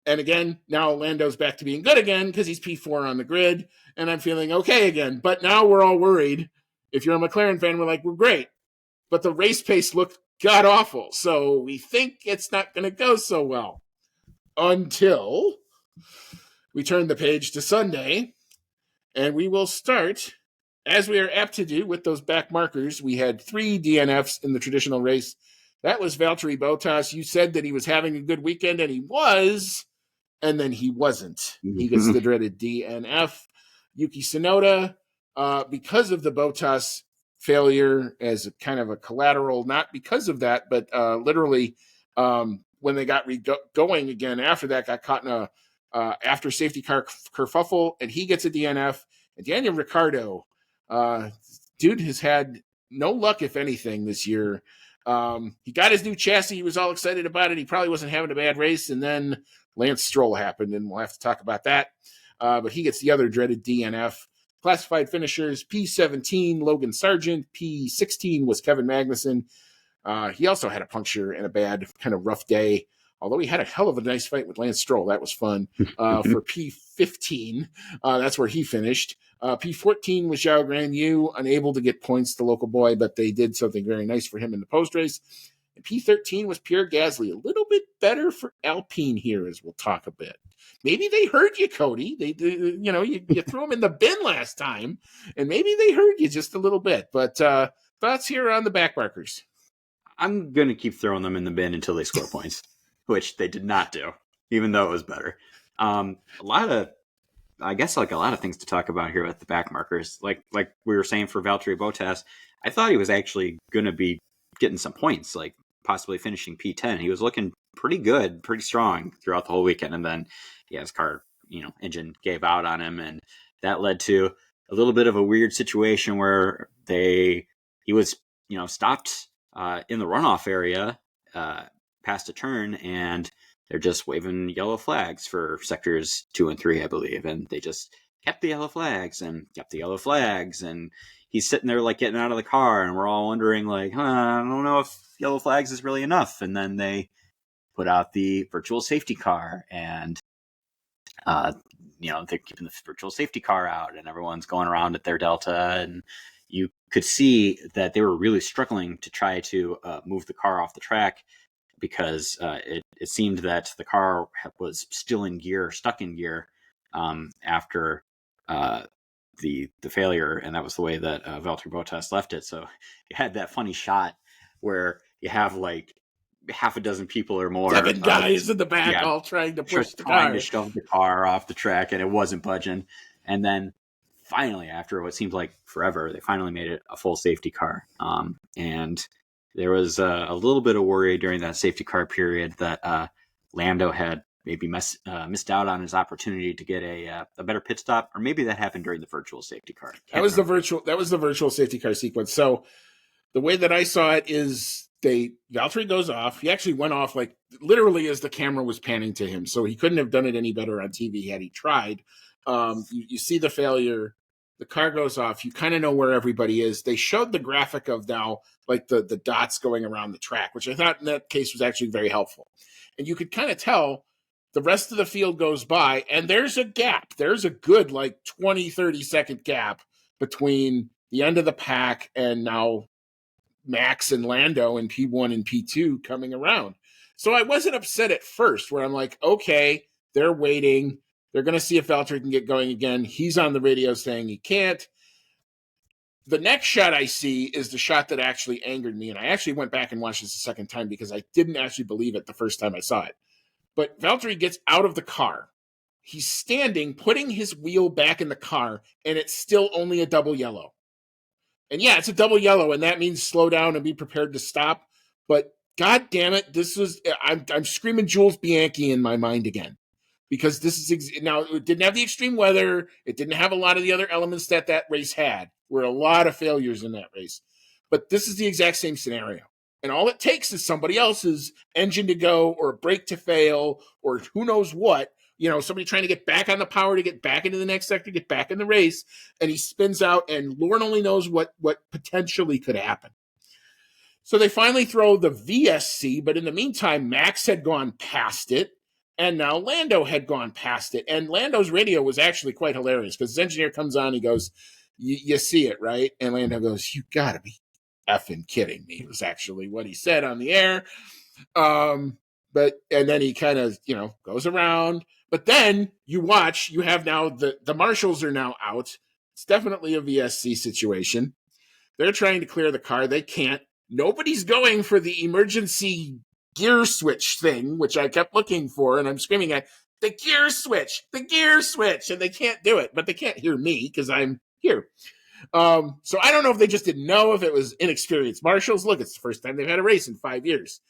[SPEAKER 1] And again, now Lando's back to being good again because he's P4 on the grid, and I'm feeling okay again. But now we're all worried. If you're a McLaren fan, we're like, we're great. But the race pace looked god awful. So we think it's not going to go so well until we turn the page to Sunday. And we will start, as we are apt to do, with those back markers. We had 3 DNFs in the traditional race. That was Valtteri Bottas. You said that he was having a good weekend, and he was, and then he wasn't. He gets the dreaded DNF. Yuki Tsunoda, because of the Bottas failure as a kind of a collateral, not because of that, but literally when they got going again after that, got caught in a after safety car kerfuffle, and he gets a DNF. And Daniel Ricciardo, dude has had no luck, if anything, this year. He got his new chassis. He was all excited about it. He probably wasn't having a bad race. And then Lance Stroll happened, and we'll have to talk about that. But he gets the other dreaded DNF. Classified finishers, P17, Logan Sargent. P16 was Kevin Magnussen. He also had a puncture and a bad, kind of rough day, although he had a hell of a nice fight with Lance Stroll. That was fun. For P15, that's where he finished. P14 was Zhao Guanyu, unable to get points, the local boy, but they did something very nice for him in the post-race. And P13 was Pierre Gasly, a little bit better for Alpine here, as we'll talk a bit. Maybe they heard you, Cody. You threw them in the bin last time, and maybe they heard you just a little bit. But thoughts here on the back markers?
[SPEAKER 2] I'm going to keep throwing them in the bin until they score points, which they did not do, even though it was better. A lot of things to talk about here with the back markers. Like we were saying for Valtteri Bottas, I thought he was actually going to be getting some points, like possibly finishing P10. He was looking pretty good, pretty strong throughout the whole weekend. And then his car, engine gave out on him. And that led to a little bit of a weird situation where he was, stopped in the runoff area past a turn, and they're just waving yellow flags for sectors 2 and 3, I believe. And they just kept the yellow flags and kept the yellow flags. And he's sitting there like getting out of the car, and we're all wondering like, I don't know if yellow flags is really enough. And then they put out the virtual safety car, and uh, they're keeping the virtual safety car out, and everyone's going around at their delta, and you could see that they were really struggling to try to move the car off the track, because it seemed that the car was still in gear, stuck in gear, after the failure, and that was the way that Valtteri Bottas left it. So you had that funny shot where you have like half a dozen people or more,
[SPEAKER 1] 7 guys in the back, all trying to push the car,
[SPEAKER 2] trying to shove the car off the track, and it wasn't budging. And then finally, after what seemed like forever, they finally made it a full safety car. And there was a little bit of worry during that safety car period that Lando had maybe missed out on his opportunity to get a better pit stop, or maybe that happened during the virtual safety car.
[SPEAKER 1] That was the virtual safety car sequence. So the way that I saw it is Valtteri goes off. He actually went off like literally as the camera was panning to him. So he couldn't have done it any better on TV had he tried. You see the failure. The car goes off. You kind of know where everybody is. They showed the graphic of now like the dots going around the track, which I thought in that case was actually very helpful. And you could kind of tell the rest of the field goes by, and there's a gap. There's a good like 20, 30-second gap between the end of the pack and now Max and Lando in P1 and P2 coming around. So I wasn't upset at first, where I'm like, okay, they're waiting. They're going to see if Valtteri can get going again. He's on the radio saying he can't. The next shot I see is the shot that actually angered me, and I actually went back and watched this a second time because I didn't actually believe it the first time I saw it. But Valtteri gets out of the car. He's standing, putting his wheel back in the car, and it's still only a double yellow. And yeah, it's a double yellow, and that means slow down and be prepared to stop. But God damn it, I'm screaming Jules Bianchi in my mind again. Because this is, now it didn't have the extreme weather. It didn't have a lot of the other elements that race had. There were a lot of failures in that race. But this is the exact same scenario. And all it takes is somebody else's engine to go or a brake to fail or who knows what. Somebody trying to get back on the power to get back into the next sector, get back in the race, and he spins out, and Lord only knows what potentially could happen. So they finally throw the VSC, but in the meantime, Max had gone past it, and now Lando had gone past it. And Lando's radio was actually quite hilarious because his engineer comes on, he goes, you see it, right? And Lando goes, you gotta be effing kidding me, was actually what he said on the air. And then he kind of, goes around. But then you have now the marshals are now out. It's definitely a VSC situation. They're trying to clear the car. They can't. Nobody's going for the emergency gear switch thing, which I kept looking for, and I'm screaming at the gear switch, and they can't do it, but they can't hear me because I'm here. So I don't know if they just didn't know, if it was inexperienced marshals. Look, it's the first time they've had a race in 5 years.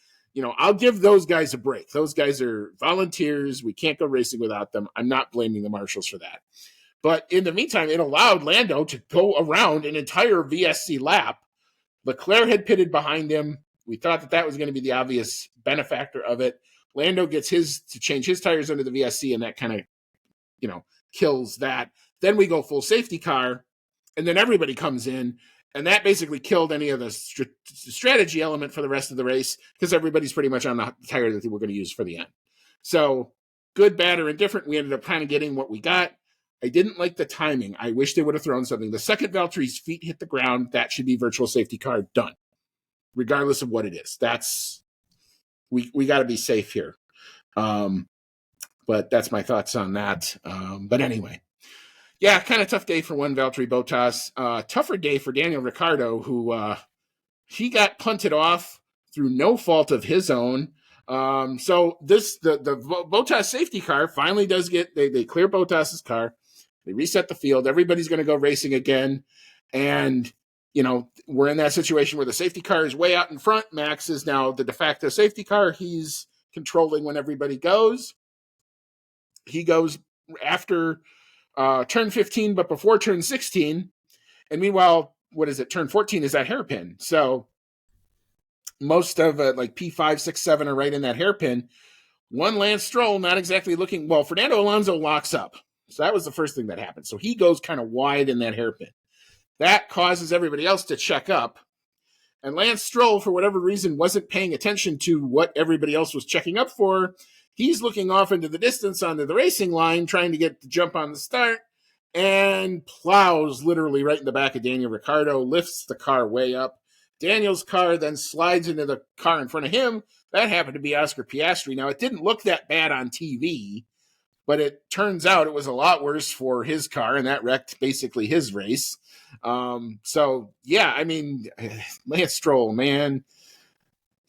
[SPEAKER 1] I'll give those guys a break. Those guys are volunteers. We can't go racing without them. I'm not blaming the marshals for that. But in the meantime, it allowed Lando to go around an entire VSC lap. Leclerc had pitted behind him. We thought that was going to be the obvious benefactor of it. Lando gets to change his tires under the VSC, and that kind of, kills that. Then we go full safety car, and then everybody comes in, and that basically killed any of the strategy element for the rest of the race because everybody's pretty much on the tire that they were going to use for the end. So good, bad, or indifferent, we ended up kind of getting what we got. I didn't like the timing. I wish they would have thrown something. The second Valtteri's feet hit the ground, that should be virtual safety car done, regardless of what it is. We got to be safe here. But that's my thoughts on that. But anyway. Yeah, kind of tough day for one Valtteri Bottas. Tougher day for Daniel Ricciardo, who he got punted off through no fault of his own. So the Bottas safety car finally does they clear Bottas's car. They reset the field. Everybody's going to go racing again. And, we're in that situation where the safety car is way out in front. Max is now the de facto safety car. He's controlling when everybody goes. He goes after turn 15, but before turn 16. And meanwhile, what is it? Turn 14 is that hairpin. So most of like P5, 6, 7 are right in that hairpin. One Lance Stroll, not exactly looking well. Fernando Alonso locks up. So that was the first thing that happened. So he goes kind of wide in that hairpin. That causes everybody else to check up. And Lance Stroll, for whatever reason, wasn't paying attention to what everybody else was checking up for. He's looking off into the distance onto the racing line, trying to get the jump on the start, and plows literally right in the back of Daniel Ricciardo, lifts the car way up. Daniel's car then slides into the car in front of him. That happened to be Oscar Piastri. Now, it didn't look that bad on TV, but it turns out it was a lot worse for his car, and that wrecked basically his race. So, yeah, I mean, Lance Stroll, man,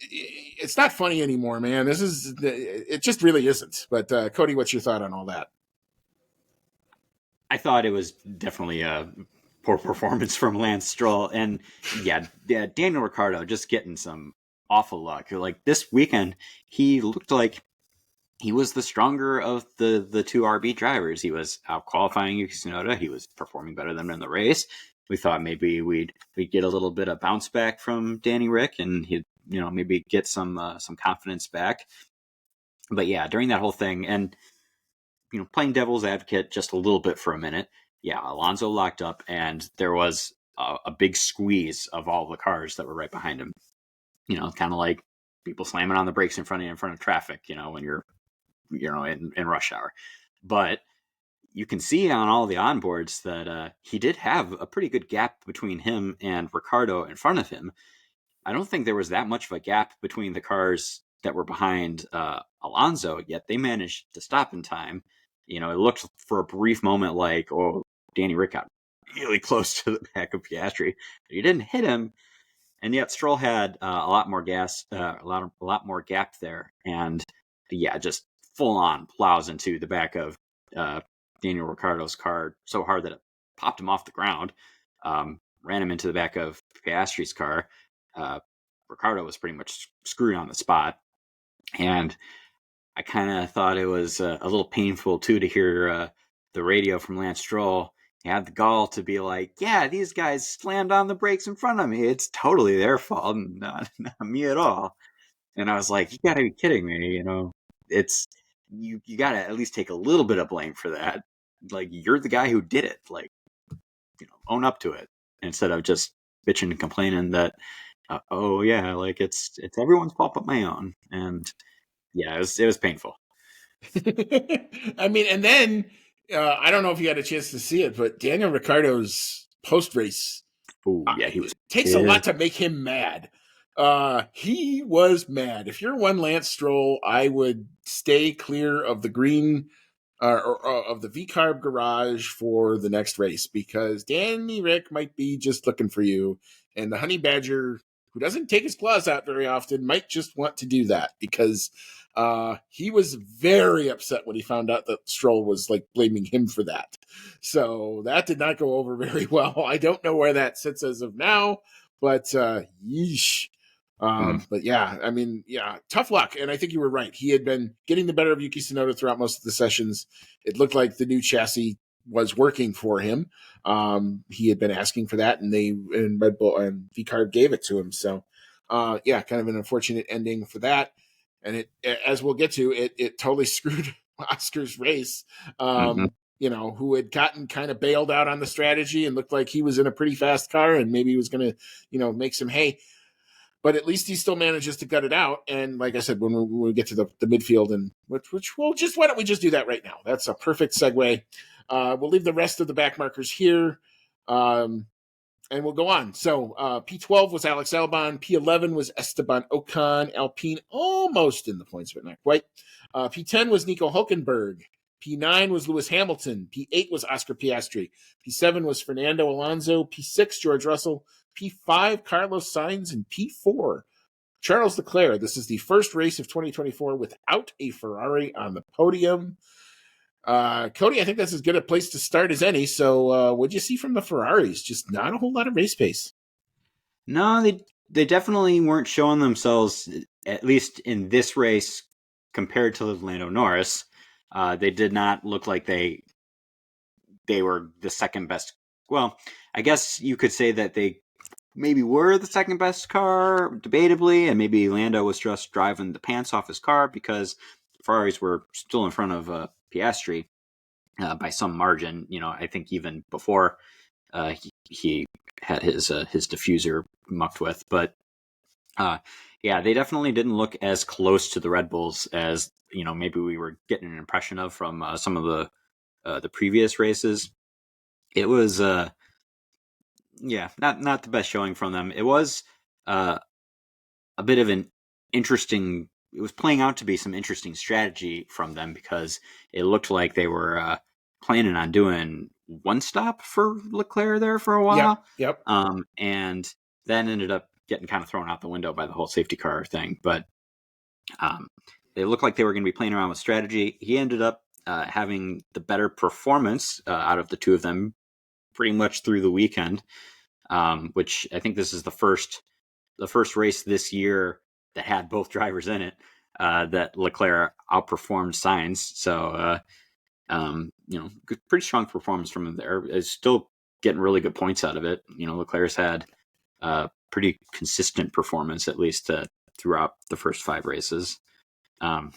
[SPEAKER 1] it's not funny anymore, man. It just really isn't. But, Cody, what's your thought on all that?
[SPEAKER 2] I thought it was definitely a poor performance from Lance Stroll. And yeah, Daniel Ricciardo just getting some awful luck. Like this weekend, he looked like he was the stronger of the two RB drivers. He was out qualifying Yuki Tsunoda. He was performing better than in the race. We thought maybe we'd get a little bit of bounce back from Danny Rick, and he'd maybe get some confidence back. But yeah, during that whole thing, and playing devil's advocate just a little bit for a minute, yeah, Alonso locked up, and there was a big squeeze of all the cars that were right behind him. Kind of like people slamming on the brakes in front of traffic. When you're in rush hour. But you can see on all the onboards that he did have a pretty good gap between him and Ricciardo in front of him. I don't think there was that much of a gap between the cars that were behind Alonso, yet they managed to stop in time. It looked for a brief moment like, oh, Danny Rick got really close to the back of Piastri, but he didn't hit him. And yet Stroll had a lot more a lot more gap there, and yeah, just full on plows into the back of Daniel Ricciardo's car so hard that it popped him off the ground, ran him into the back of Piastri's car. Ricciardo was pretty much screwed on the spot, and I kind of thought it was a little painful too to hear the radio from Lance Stroll. He had the gall to be like, yeah, these guys slammed on the brakes in front of me. It's totally their fault, not me at all. And I was like, you got to be kidding me. It's you got to at least take a little bit of blame for that. Like, you're the guy who did it. Like, own up to it instead of just bitching and complaining that, oh yeah, like it's everyone's fault but my own. And yeah, it was painful.
[SPEAKER 1] I mean, and then I don't know if you had a chance to see it, but Daniel Ricciardo's post race
[SPEAKER 2] Oh yeah, he was
[SPEAKER 1] takes a lot to make him mad. He was mad. If you're one Lance Stroll, I would stay clear of the green or of the V-Carb garage for the next race, because Danny Rick might be just looking for you, and the Honey Badger, who doesn't take his claws out very often, might just want to do that, because he was very upset when he found out that Stroll was like blaming him for that. So that did not go over very well. I don't know where that sits as of now, but yeesh. But yeah, I mean, yeah, tough luck. And I think you were right. He had been getting the better of Yuki Tsunoda throughout most of the sessions. It looked like the new chassis was working for him. He had been asking for that, and Red Bull and VCARB gave it to him. So yeah, kind of an unfortunate ending for that. And it, as we'll get to, it totally screwed Oscar's race.
[SPEAKER 2] Mm-hmm.
[SPEAKER 1] Who had gotten kind of bailed out on the strategy and looked like he was in a pretty fast car and maybe he was going to, make some hay. But at least he still manages to gut it out. And like I said, when we get to the midfield, and which we'll just, why don't we just do that right now? That's a perfect segue. We'll leave the rest of the back markers here. And we'll go on. So P12 was Alex Albon. P11 was Esteban Ocon. Alpine almost in the points, but not quite. P10 was Nico Hulkenberg. P9 was Lewis Hamilton. P8 was Oscar Piastri. P7 was Fernando Alonso. P6, George Russell. P5, Carlos Sainz. And P4, Charles Leclerc. This is the first race of 2024 without a Ferrari on the podium. Cody, I think that's as good a place to start as any. So what'd you see from the Ferraris? Just not a whole lot of race pace.
[SPEAKER 2] No, they definitely weren't showing themselves, at least in this race, compared to Lando Norris. They did not look like they were the second best. Well, I guess you could say that they maybe were the second best car, debatably, and maybe Lando was just driving the pants off his car because Ferraris were still in front of Piastri. by some margin. I think even before he had his diffuser mucked with, but yeah, they definitely didn't look as close to the Red Bulls as maybe we were getting an impression of from some of the previous races. It was yeah, not the best showing from them. It was uh, a bit of an interesting. It was playing out to be some interesting strategy from them because it looked like they were planning on doing one stop for Leclerc there for a
[SPEAKER 1] Yep.
[SPEAKER 2] while,
[SPEAKER 1] Yep.
[SPEAKER 2] and then ended up getting kind of thrown out the window by the whole safety car thing. But um, they looked like they were going to be playing around with strategy. He ended up having the better performance out of the two of them pretty much through the weekend, which I think this is the first race this year that had both drivers in it that Leclerc outperformed Sainz. So, pretty strong performance from him there. Is still getting really good points out of it. Leclerc's had pretty consistent performance at least throughout the first 5 races. Yeah,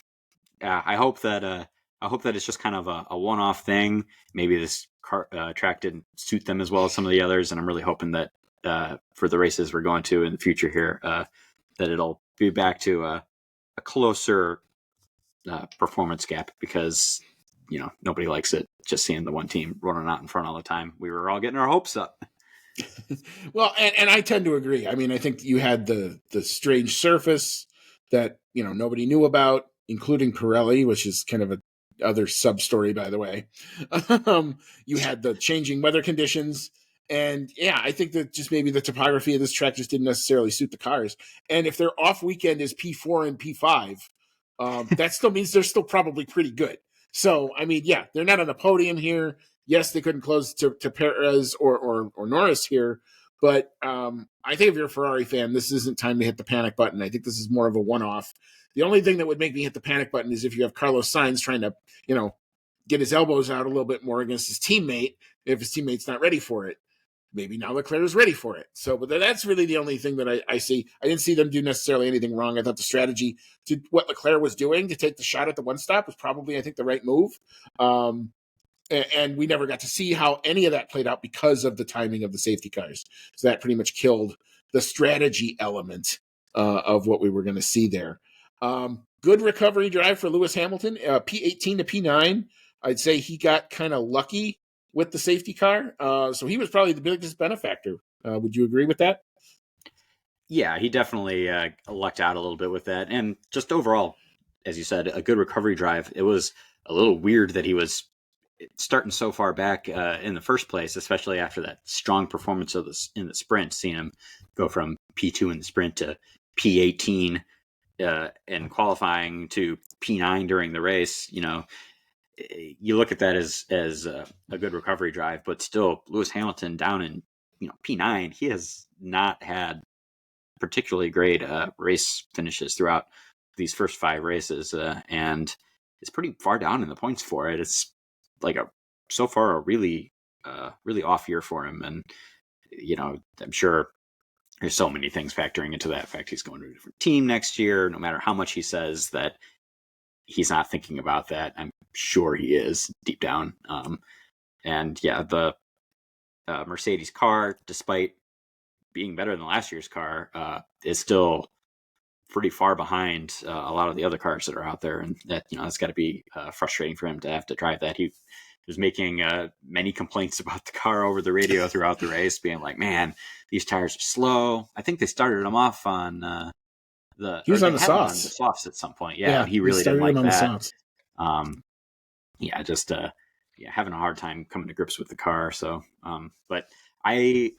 [SPEAKER 2] I hope that it's just kind of a one-off thing. Maybe this track didn't suit them as well as some of the others, and I'm really hoping that for the races we're going to in the future here, that it'll be back to a closer performance gap because nobody likes it just seeing the one team running out in front all the time. We were all getting our hopes up.
[SPEAKER 1] Well, and I tend to agree. I mean, I think you had the strange surface that nobody knew about, including Pirelli, which is kind of a other sub story, by the way. You had the changing weather conditions, and yeah, I think that just maybe the topography of this track just didn't necessarily suit the cars. And if their off weekend is P4 and P5, that still means they're still probably pretty good. So, I mean, yeah, they're not on the podium here. Yes, they couldn't close to Perez or Norris here, but I think if you're a Ferrari fan, this isn't time to hit the panic button. I think this is more of a one-off. The only thing that would make me hit the panic button is if you have Carlos Sainz trying to, get his elbows out a little bit more against his teammate if his teammate's not ready for it. Maybe now Leclerc is ready for it. So, but that's really the only thing that I see. I didn't see them do necessarily anything wrong. I thought the strategy to what Leclerc was doing to take the shot at the one stop was probably, I think, the right move. And we never got to see how any of that played out because of the timing of the safety cars. So that pretty much killed the strategy element of what we were going to see there. Good recovery drive for Lewis Hamilton, P18 to P9. I'd say he got kind of lucky with the safety car. So he was probably the biggest benefactor. Would you agree with that?
[SPEAKER 2] Yeah, he definitely lucked out a little bit with that. And just overall, as you said, a good recovery drive. It was a little weird that he was starting so far back in the first place, especially after that strong performance of this in the sprint, seeing him go from P2 in the sprint to P18 in qualifying to P9 during the race. You look at that as a good recovery drive, but still, Lewis Hamilton down in P9, he has not had particularly great race finishes throughout these first 5 races, and it's pretty far down in the points for it. It's like so far a really really off year for him, and I'm sure there's so many things factoring into that. In fact, he's going to a different team next year. No matter how much he says that he's not thinking about that, I'm sure he is deep down. And yeah, the Mercedes car, despite being better than last year's car, is still pretty far behind a lot of the other cars that are out there, and that it's got to be frustrating for him to have to drive that. He was making many complaints about the car over the radio throughout the race, being like, "Man, these tires are slow." I think they started him off on
[SPEAKER 1] He was on the
[SPEAKER 2] on the
[SPEAKER 1] softs.
[SPEAKER 2] softs at some point. Yeah,
[SPEAKER 1] Yeah,
[SPEAKER 2] he really didn't
[SPEAKER 1] started him
[SPEAKER 2] like
[SPEAKER 1] on the
[SPEAKER 2] that.
[SPEAKER 1] softs.
[SPEAKER 2] Yeah, just having a hard time coming to grips with the car. So, but I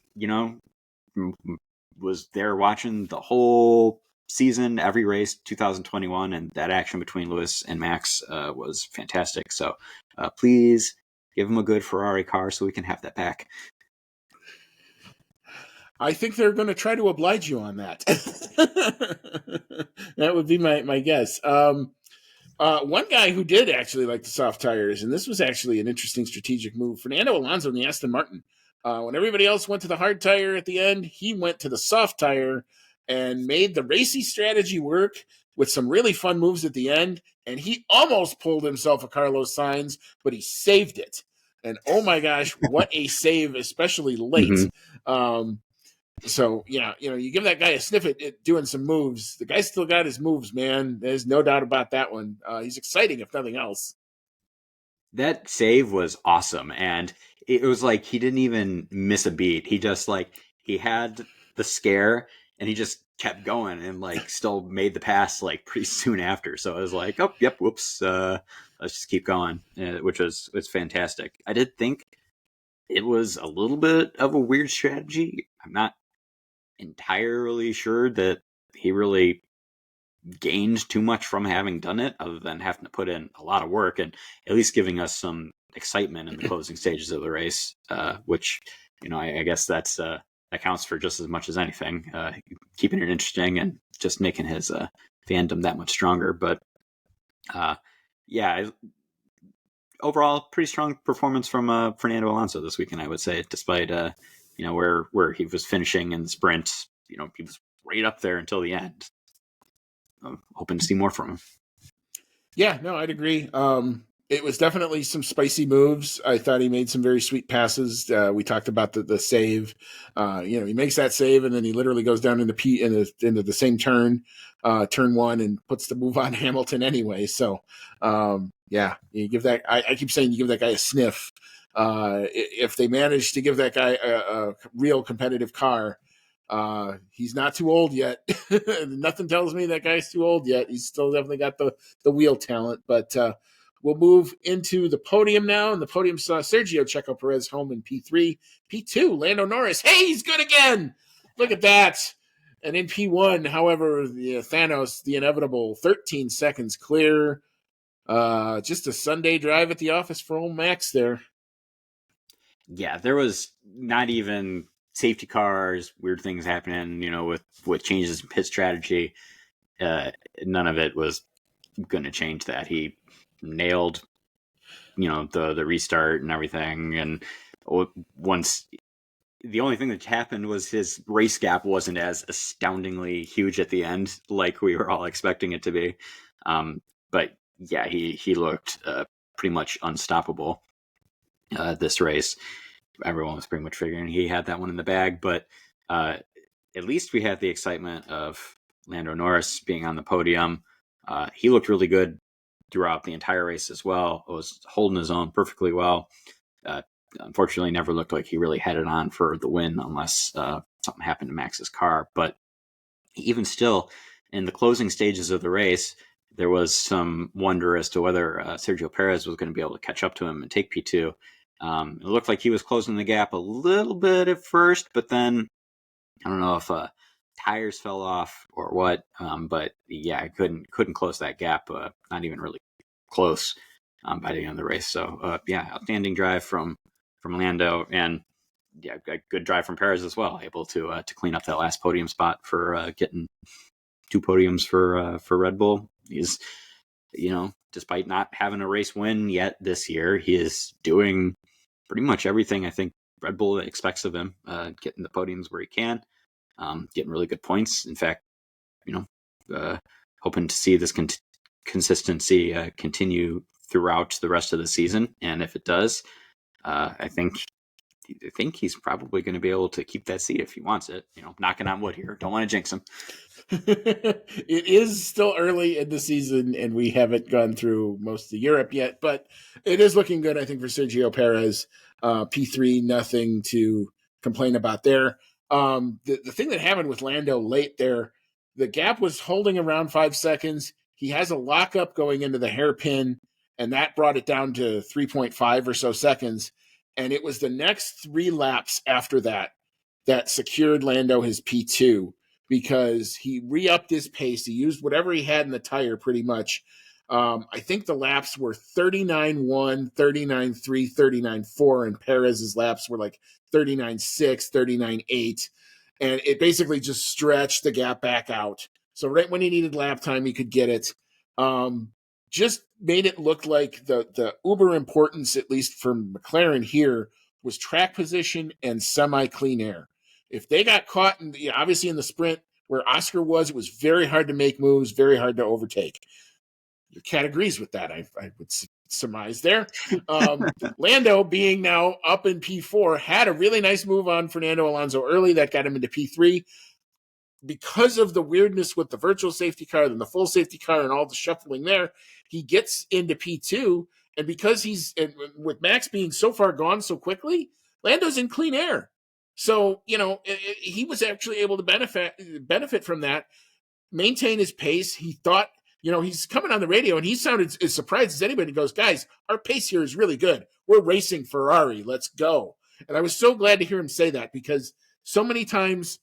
[SPEAKER 2] was there watching the whole season, every race, 2021, and that action between Lewis and Max was fantastic. So please give him a good Ferrari car so we can have that back.
[SPEAKER 1] I think they're going to try to oblige you on that. That would be my guess. One guy who did actually like the soft tires, and this was actually an interesting strategic move, Fernando Alonso in the Aston Martin. When everybody else went to the hard tire at the end, he went to the soft tire and made the racy strategy work with some really fun moves at the end. And he almost pulled himself a Carlos Sainz, but he saved it. And oh my gosh, what a save, especially late. Um, so yeah, you give that guy a sniff at doing some moves. The guy still got his moves, man. There's no doubt about that one. He's exciting, if nothing else.
[SPEAKER 2] That save was awesome, and it was like he didn't even miss a beat. He just like he had the scare, and he just kept going, and like still made the pass like pretty soon after. So I was like, oh, yep, whoops, let's just keep going, which was fantastic. I did think it was a little bit of a weird strategy. I'm not entirely sure that he really gained too much from having done it, other than having to put in a lot of work and at least giving us some excitement in the closing stages of the race, which I guess that counts for just as much as anything, keeping it interesting and just making his fandom that much stronger. But yeah, overall, pretty strong performance from Fernando Alonso this weekend, I would say, despite where he was finishing in the sprint. He was right up there until the end. I'm hoping to see more from him.
[SPEAKER 1] Yeah, no, I'd agree. It was definitely some spicy moves. I thought he made some very sweet passes. We talked about the save. He makes that save, and then he literally goes down into the same turn, turn one, and puts the move on Hamilton anyway. So, yeah, you give that. I keep saying you give that guy a sniff. If they manage to give that guy a real competitive car, he's not too old yet. Nothing tells me that guy's too old yet. He's still definitely got the wheel talent, but we'll move into the podium now. And the podium saw Sergio Checo Perez home in P3. P2, Lando Norris. Hey, he's good again. Look at that. And in P1, however, the Thanos, the inevitable, 13 seconds clear. Just a Sunday drive at the office for old Max there.
[SPEAKER 2] Yeah, there was not even safety cars, weird things happening, with changes in pit strategy. None of it was going to change that. He nailed, the restart and everything. And once the only thing that happened was his race gap wasn't as astoundingly huge at the end, like we were all expecting it to be. But yeah, he looked pretty much unstoppable this race. Everyone was pretty much figuring he had that one in the bag, but at least we had the excitement of Lando Norris being on the podium. He looked really good throughout the entire race as well. Was holding his own perfectly well. Unfortunately, never looked like he really had it on for the win unless something happened to Max's car. But even still, in the closing stages of the race, there was some wonder as to whether Sergio Perez was going to be able to catch up to him and take P2. It looked like he was closing the gap a little bit at first, but then I don't know if tires fell off or what. But yeah, I couldn't close that gap. Not even really close by the end of the race. So yeah, outstanding drive from Lando, and yeah, a good drive from Perez as well. Able to clean up that last podium spot for getting 2 podiums for Red Bull. He's despite not having a race win yet this year, he is doing pretty much everything I think Red Bull expects of him, getting the podiums where he can, getting really good points. In fact, hoping to see this consistency continue throughout the rest of the season. And if it does, I think he's probably going to be able to keep that seat if he wants it. Knocking on wood here. Don't want to jinx him.
[SPEAKER 1] It is still early in the season, and we haven't gone through most of Europe yet, but it is looking good, I think, for Sergio Perez. P3, nothing to complain about there. The thing that happened with Lando late there, the gap was holding around 5 seconds. He has a lockup going into the hairpin, and that brought it down to 3.5 or so seconds. And it was the next 3 laps after that secured Lando his P2, because he re-upped his pace. He used whatever he had in the tire pretty much. I think the laps were 39.1, 39.3, 39.4, and Perez's laps were like 39.6, 39.8. And it basically just stretched the gap back out. So right when he needed lap time, he could get it. Just made it look like the uber importance, at least for McLaren here, was track position and semi-clean air. If they got caught, obviously in the sprint, Where Oscar was, it was very hard to make moves, very hard to overtake. Your cat agrees with that, I would surmise there. Lando, being now up in P4, had a really nice move on Fernando Alonso early that got him into P3. Because of the weirdness with the virtual safety car and the full safety car and all the shuffling there, he gets into P2. And because with Max being so far gone so quickly, Lando's in clean air. So, he was actually able to benefit from that, maintain his pace. He thought, he's coming on the radio and he sounded as surprised as anybody. He goes, guys, our pace here is really good. We're racing Ferrari. Let's go. And I was so glad to hear him say that, because so many times,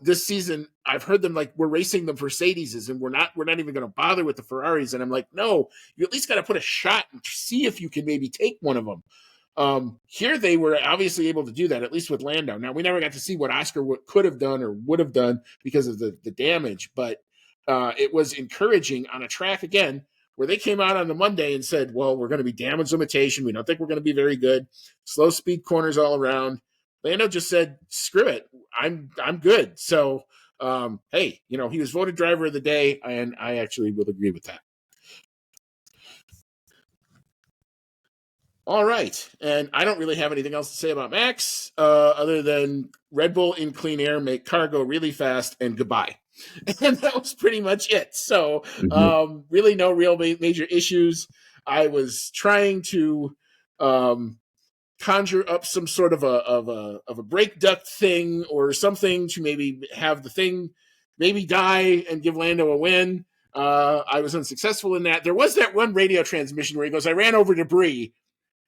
[SPEAKER 1] this season I've heard them like, we're racing the Mercedes and we're not even going to bother with the Ferraris. And I'm like, no, you at least got to put a shot and see if you can maybe take one of them. Here they were obviously able to do that, at least with Lando. Now, we never got to see what Oscar could have done or would have done because of the damage, but it was encouraging on a track, again, where they came out on the Monday and said, well, we're going to be damage limitation. We don't think we're going to be very good. Slow speed corners all around. Lando just said, screw it. I'm good. So, hey, he was voted driver of the day, and I actually will agree with that. All right. And I don't really have anything else to say about Max, other than Red Bull in clean air, make car go really fast, and goodbye. And that was pretty much it. So really no real major issues. I was trying to conjure up some sort of a brake duct thing or something to maybe have the thing maybe die and give Lando a win. I was unsuccessful in that. There was that one radio transmission where he goes, I ran over debris.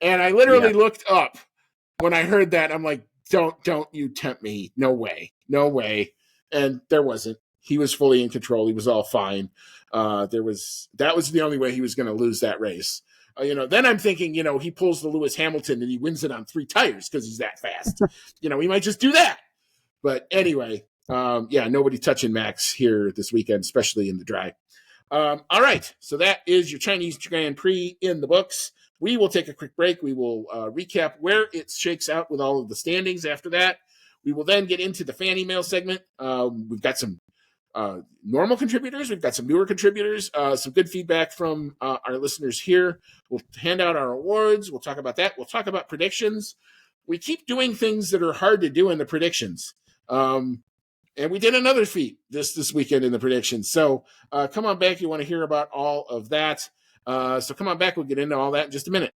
[SPEAKER 1] And I literally looked up when I heard that. I'm like, don't you tempt me. No way. And there wasn't. He was fully in control. He was all fine. That was the only way he was going to lose that race. Then I'm thinking, he pulls the Lewis Hamilton and he wins it on 3 tires because he's that fast. He might just do that. But anyway, nobody touching Max here this weekend, especially in the dry. All right. So that is your Chinese Grand Prix in the books. We will take a quick break. We will recap where it shakes out with all of the standings after that. We will then get into the fan email segment. We've got some normal contributors. We've got some newer contributors, some good feedback from our listeners here. We'll hand out our awards. We'll talk about that. We'll talk about predictions. We keep doing things that are hard to do in the predictions. And we did another feat this weekend in the predictions. So come on back. You want to hear about all of that. So come on back. We'll get into all that in just a minute.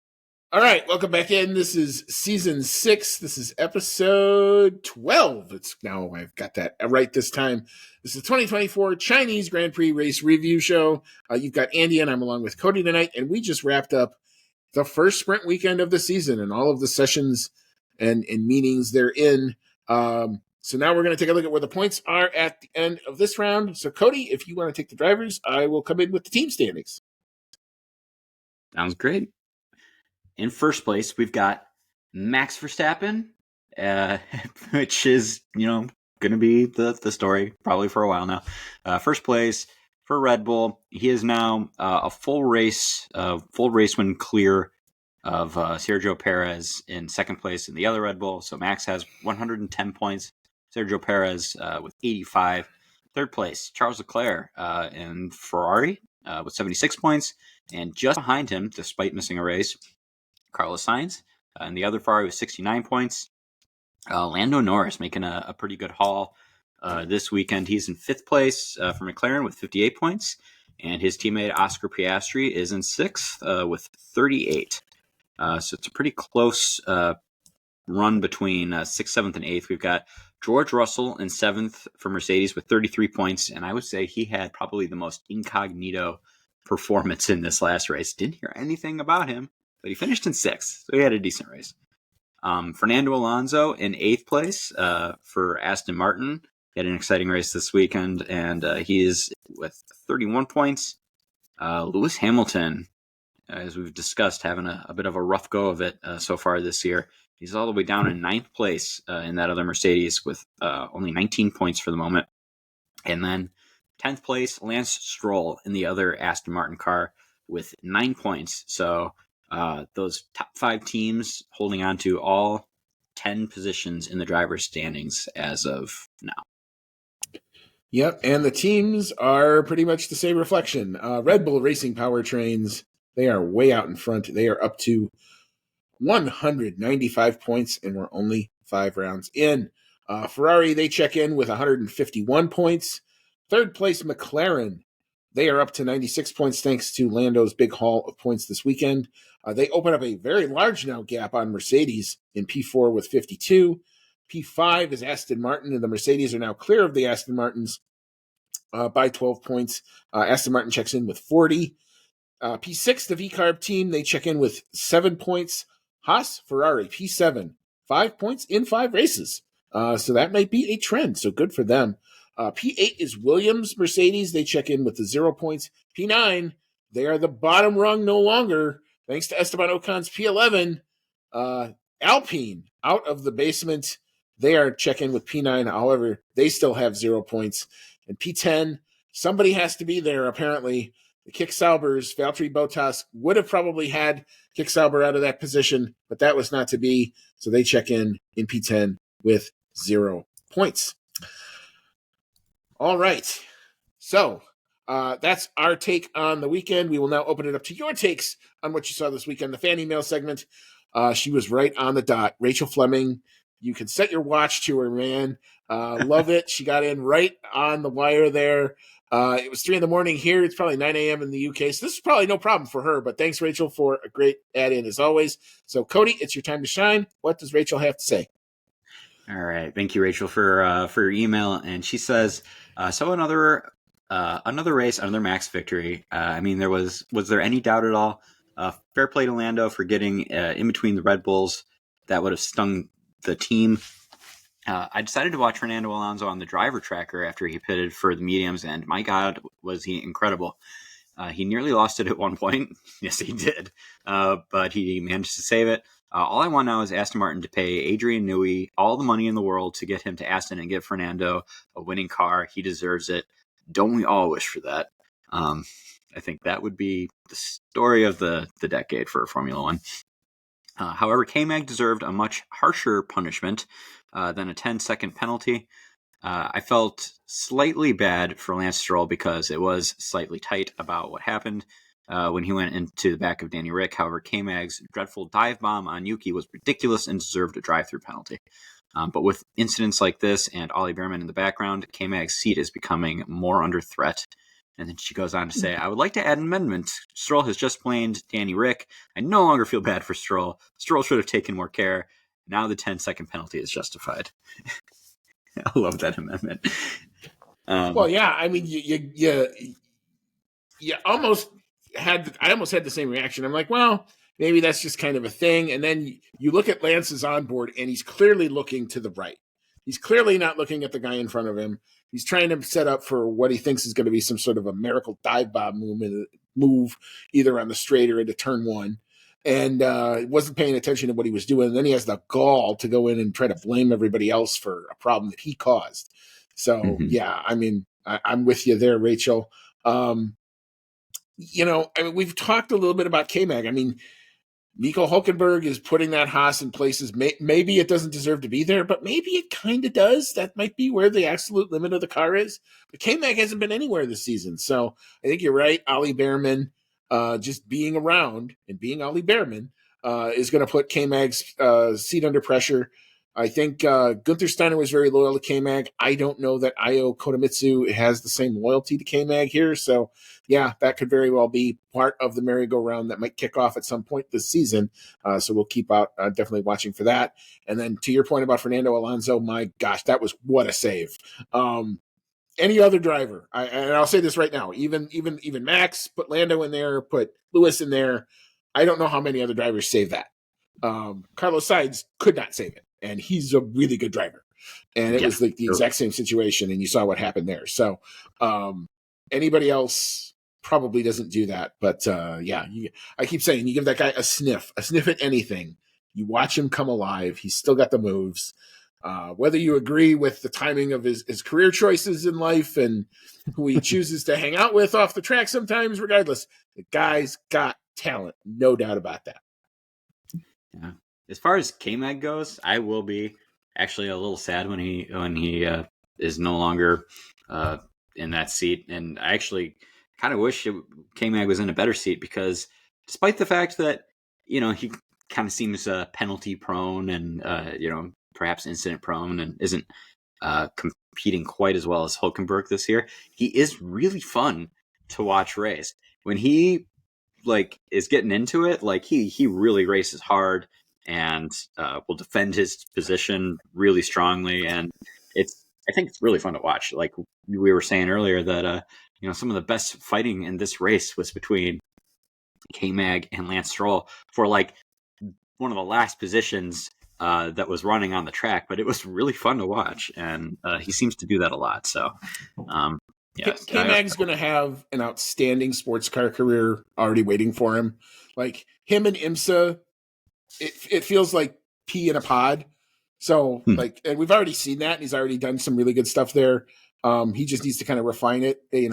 [SPEAKER 1] All right. Welcome back in. This is season 6. This is episode 12. It's now, I've got that right this time. This is the 2024 Chinese Grand Prix race review show. You've got Andy and I'm along with Cody tonight. And we just wrapped up the first sprint weekend of the season and all of the sessions and meetings they're in. So now we're going to take a look at where the points are at the end of this round. So Cody, if you want to take the drivers, I will come in with the team standings.
[SPEAKER 2] Sounds great. In first place, we've got Max Verstappen, which is, going to be the story probably for a while now. First place for Red Bull. He is now a full race win clear of Sergio Perez in second place in the other Red Bull. So Max has 110 points. Sergio Perez with 85. Third place, Charles Leclerc in Ferrari with 76 points. And just behind him, despite missing a race, Carlos Sainz in the other Ferrari with 69 points. Lando Norris making a pretty good haul this weekend. He's in fifth place for McLaren with 58 points. And his teammate Oscar Piastri is in sixth with 38. So it's a pretty close run between 6th, 7th, and 8th. We've got George Russell in 7th for Mercedes with 33 points. And I would say he had probably the most incognito performance in this last race. Didn't hear anything about him, but he finished in 6th. So he had a decent race. Fernando Alonso in 8th place for Aston Martin. He had an exciting race this weekend, and he is with 31 points. Lewis Hamilton, as we've discussed, having a bit of a rough go of it so far this year. He's all the way down in 9th place in that other Mercedes with only 19 points for the moment. And then 10th place, Lance Stroll in the other Aston Martin car with 9 points. So those top 5 teams holding on to all 10 positions in the driver's standings as of now.
[SPEAKER 1] Yep, and the teams are pretty much the same reflection. Red Bull Racing Powertrains, they are way out in front. They are up to 195 points, and we're only 5 rounds in. Ferrari, they check in with 151 points. Third place, McLaren, they are up to 96 points thanks to Lando's big haul of points this weekend. They open up a very large now gap on Mercedes in P4 with 52. P5 is Aston Martin, and the Mercedes are now clear of the Aston Martins by 12 points. Aston Martin checks in with 40. P6, the VCARB team, they check in with 7 points. Haas, Ferrari, P7, 5 points in 5 races. So that might be a trend. So good for them. P8 is Williams, Mercedes. They check in with the 0 points. P9, they are the bottom rung no longer, thanks to Esteban Ocon's P11. Alpine, out of the basement. They are checking with P9. However, they still have 0 points. And P10, somebody has to be there, apparently. The Kick Saubers, Valtteri Bottas, would have probably had Kick Sauber out of that position, but that was not to be. So they check in P10 with 0 points. All right. So that's our take on the weekend. We will now open it up to your takes on what you saw this weekend. The fan email segment, she was right on the dot. Rachel Fleming, you can set your watch to her, man. Love it. She got in right on the wire there. It was 3 a.m. here. It's probably 9 a.m. in the UK. So this is probably no problem for her. But thanks, Rachel, for a great add-in as always. So, Cody, it's your time to shine. What does Rachel have to say?
[SPEAKER 2] All right, thank you, Rachel, for your email. And she says, so another race, another Max victory. I mean, was there any doubt at all? Fair play to Lando for getting in between the Red Bulls. That would have stung the team. I decided to watch Fernando Alonso on the driver tracker after he pitted for the mediums, and my God, was he incredible. He nearly lost it at one point. Yes, he did. But he managed to save it. All I want now is Aston Martin to pay Adrian Newey all the money in the world to get him to Aston and get Fernando a winning car. He deserves it. Don't we all wish for that? I think that would be the story of the decade for Formula One. However, K-Mag deserved a much harsher punishment than a 10-second penalty. I felt slightly bad for Lance Stroll because it was slightly tight about what happened when he went into the back of Danny Rick. However, K-Mag's dreadful dive bomb on Yuki was ridiculous and deserved a drive-through penalty. But with incidents like this and Ollie Behrman in the background, K-Mag's seat is becoming more under threat. And then she goes on to say, I would like to add an amendment. Stroll has just blamed Danny Rick. I no longer feel bad for Stroll. Stroll should have taken more care. Now the 10-second penalty is justified. I love that amendment.
[SPEAKER 1] Well, yeah, I mean, you almost had. I almost had the same reaction. I'm like, well, maybe that's just kind of a thing. And then you look at Lance's onboard, and he's clearly looking to the right. He's clearly not looking at the guy in front of him. He's trying to set up for what he thinks is going to be some sort of a miracle dive bomb move, either on the straight or into turn one. And wasn't paying attention to what he was doing. And then he has the gall to go in and try to blame everybody else for a problem that he caused. So, yeah, I mean, I'm with you there, Rachel. I mean, we've talked a little bit about K-Mag. I mean, Nico Hulkenberg is putting that Haas in places. Maybe it doesn't deserve to be there, but maybe it kind of does. That might be where the absolute limit of the car is. But K-Mag hasn't been anywhere this season. So I think you're right. Ollie Behrman, just being around and being Ollie Behrman, is going to put K-Mag's seat under pressure. I think Gunther Steiner was very loyal to K-Mag. I don't know that Io Koremitsu has the same loyalty to K-Mag here. So, yeah, that could very well be part of the merry-go-round that might kick off at some point this season. So we'll keep out definitely watching for that. And then to your point about Fernando Alonso, my gosh, that was what a save. Any other driver, and I'll say this right now, even Max, put Lando in there, put Lewis in there. I don't know how many other drivers save that. Carlos Sainz could not save it, and he's a really good driver. And it was like the exact same situation, and you saw what happened there. So anybody else probably doesn't do that. But I keep saying, you give that guy a sniff at anything. You watch him come alive. He's still got the moves. Whether you agree with the timing of his career choices in life and who he chooses to hang out with off the track sometimes, regardless, the guy's got talent. No doubt about that.
[SPEAKER 2] Yeah. As far as K-Mag goes, I will be actually a little sad when he is no longer in that seat. And I actually kind of wish K-Mag was in a better seat, because despite the fact that, he kind of seems penalty prone and, perhaps incident prone and isn't competing quite as well as Hulkenberg this year, he is really fun to watch race. When he is getting into it, he really races hard and will defend his position really strongly, and I think it's really fun to watch. Like we were saying earlier, that some of the best fighting in this race was between K-Mag and Lance Stroll for one of the last positions that was running on the track, but it was really fun to watch, and he seems to do that a lot. So,
[SPEAKER 1] K-Mag's going to have an outstanding sports car career already waiting for him. Like him and IMSA, it feels like pea in a pod. So and we've already seen that, and he's already done some really good stuff there. He just needs to kind of refine it. He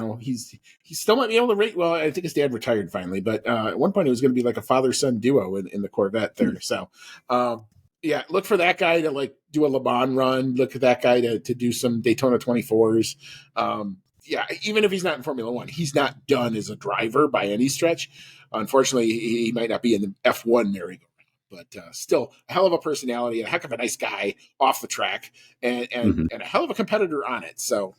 [SPEAKER 1] still might be able to rate. Well, I think his dad retired finally, but at one point it was going to be like a father-son duo in the Corvette there. So, look for that guy to do a Le Mans run. Look at that guy to do some Daytona 24s. Even if he's not in Formula One, he's not done as a driver by any stretch. Unfortunately, he might not be in the F1 merry-go-round. But still, a hell of a personality, a heck of a nice guy off the track, and a hell of a competitor on it. So,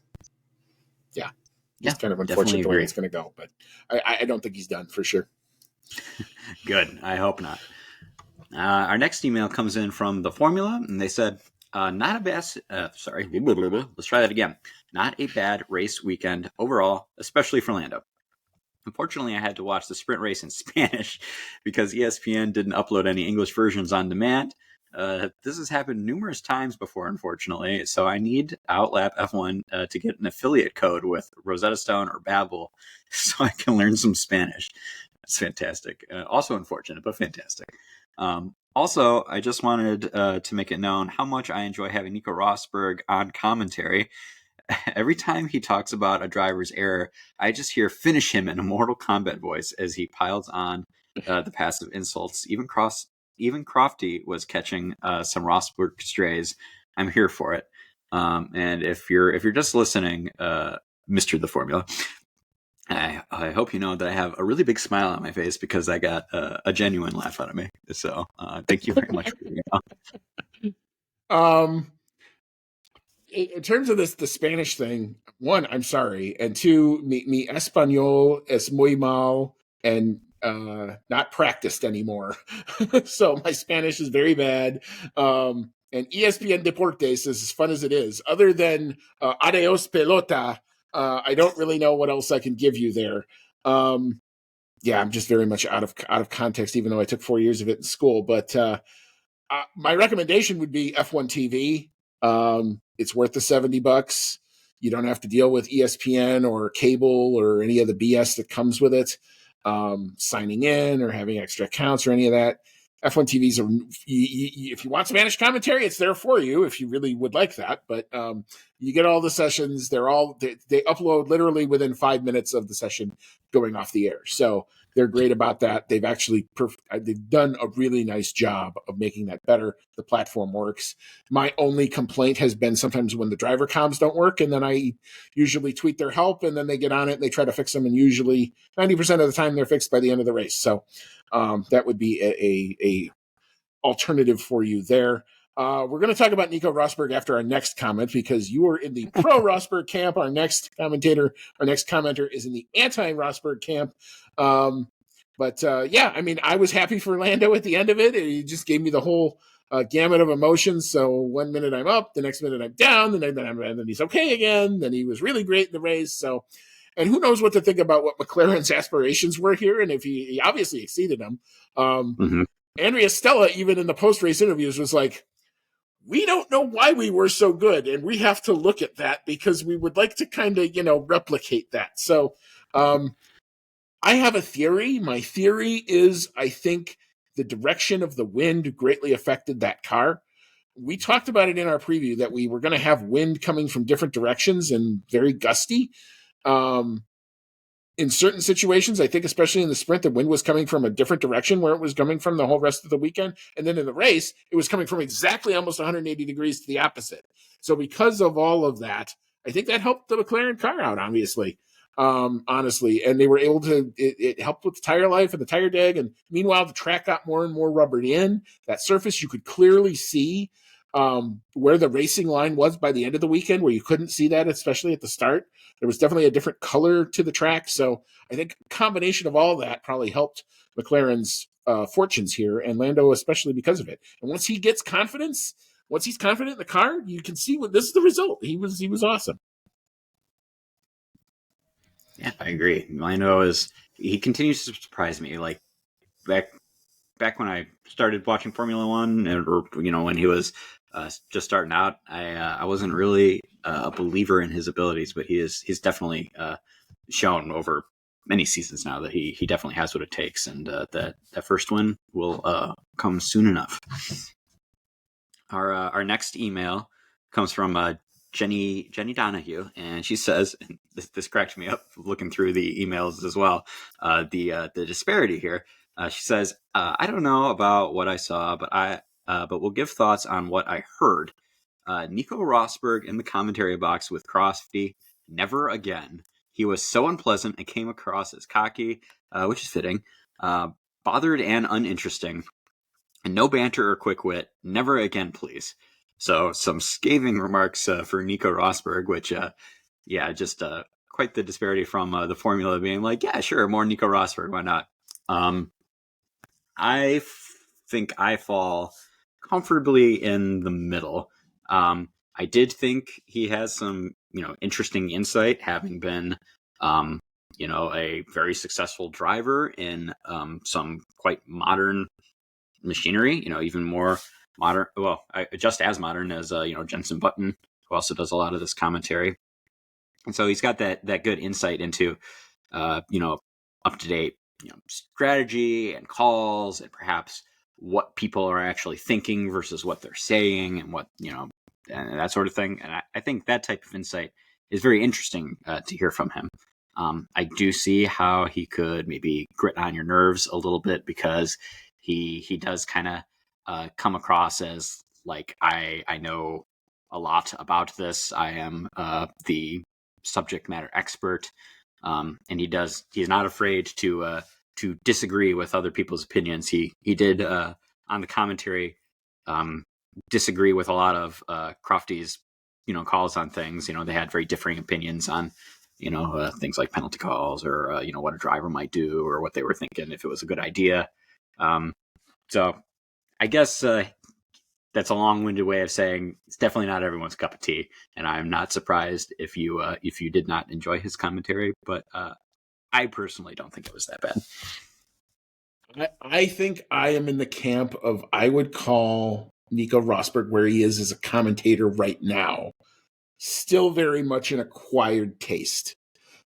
[SPEAKER 1] it's kind of unfortunate the way it's going to go. But I don't think he's done for sure.
[SPEAKER 2] Good. I hope not. Our next email comes in from the Formula, and they said, not a bad, let's try that again. Not a bad race weekend overall, especially for Lando. Unfortunately, I had to watch the sprint race in Spanish because ESPN didn't upload any English versions on demand. This has happened numerous times before, unfortunately, so I need Outlap F1 to get an affiliate code with Rosetta Stone or Babbel so I can learn some Spanish. That's fantastic. Also unfortunate, but fantastic. Also, I just wanted to make it known how much I enjoy having Nico Rosberg on commentary. Every time he talks about a driver's error, I just hear "finish him" in a Mortal Kombat voice as he piles on the passive insults. Even Crofty was catching some Rosberg strays. I'm here for it. And if you're just listening, Mr. The Formula, I hope you know that I have a really big smile on my face because I got a genuine laugh out of me. So thank you very much for being
[SPEAKER 1] on. In terms of the Spanish thing, one, I'm sorry, and two, mi español es muy mal and not practiced anymore. So my Spanish is very bad. And ESPN Deportes is as fun as it is. Other than adios pelota, I don't really know what else I can give you there. I'm just very much out of context, even though I took 4 years of it in school. But my recommendation would be F1 TV. It's worth the $70. You don't have to deal with ESPN or cable or any of the BS that comes with it. Signing in or having extra accounts or any of that. F1 TVs are, if you want Spanish commentary, it's there for you if you really would like that. But you get all the sessions. They upload literally within 5 minutes of the session going off the air. So they're great about that. They've actually they've done a really nice job of making that better. The platform works. My only complaint has been sometimes when the driver comms don't work, and then I usually tweet their help, and then they get on it and they try to fix them, and usually 90% of the time they're fixed by the end of the race. So that would be a alternative for you there. We're going to talk about Nico Rosberg after our next comment because you are in the pro Rosberg camp. Our next commenter is in the anti Rosberg camp. I was happy for Lando at the end of it. He just gave me the whole gamut of emotions. So 1 minute I'm up, the next minute I'm down, and then he's okay again. Then he was really great in the race. So, and who knows what to think about what McLaren's aspirations were here, and if he obviously exceeded them. Andrea Stella, even in the post-race interviews, was like, we don't know why we were so good, and we have to look at that because we would like to kind of, replicate that. So I have a theory. My theory is I think the direction of the wind greatly affected that car. We talked about it in our preview that we were going to have wind coming from different directions and very gusty. In certain situations, I think especially in the sprint, the wind was coming from a different direction where it was coming from the whole rest of the weekend. And then in the race, it was coming from exactly almost 180 degrees to the opposite. So because of all of that, I think that helped the McLaren car out, obviously. Honestly, and they were able to. It helped with the tire life and the tire deg, and meanwhile the track got more and more rubbered in. That surface you could clearly see where the racing line was by the end of the weekend, where you couldn't see that, especially at the start. There was definitely a different color to the track, so I think a combination of all that probably helped McLaren's fortunes here, and Lando especially because of it. And once he gets confidence, once he's confident in the car, you can see what this is the result. He was awesome.
[SPEAKER 2] Yeah, I agree. He continues to surprise me. Like back when I started watching Formula One, or when he was just starting out, I wasn't really a believer in his abilities, but he's definitely shown over many seasons now that he definitely has what it takes, and that first win will come soon enough. Our next email comes from Jenny Donahue, and she says, and this cracked me up looking through the emails as well. The disparity here. She says, I don't know about what I saw, but we'll give thoughts on what I heard. Nico Rosberg in the commentary box with Crofty. Never again. He was so unpleasant and came across as cocky, which is fitting, bothered and uninteresting. And no banter or quick wit. Never again, please. So some scathing remarks for Nico Rosberg, which, just quite the disparity from the formula being like, yeah, sure, more Nico Rosberg, why not? I think I fall comfortably in the middle. I did think he has some, interesting insight, having been, a very successful driver in some quite modern machinery, even more modern, just as modern as Jensen Button, who also does a lot of this commentary. And so he's got that good insight into up to date strategy and calls, and perhaps what people are actually thinking versus what they're saying, and what and that sort of thing. And I think that type of insight is very interesting to hear from him. I do see how he could maybe grit on your nerves a little bit, because he does kind of come across as like, I know a lot about this. I am the subject matter expert, and he's not afraid to disagree with other people's opinions. He did on the commentary disagree with a lot of Crofty's calls on things. They had very differing opinions on things like penalty calls, or what a driver might do, or what they were thinking, if it was a good idea. So I guess that's a long-winded way of saying it's definitely not everyone's cup of tea, and I'm not surprised if you did not enjoy his commentary. But I personally don't think it was that bad.
[SPEAKER 1] I think I am in the camp of, I would call Nico Rosberg, where he is as a commentator right now, still very much an acquired taste.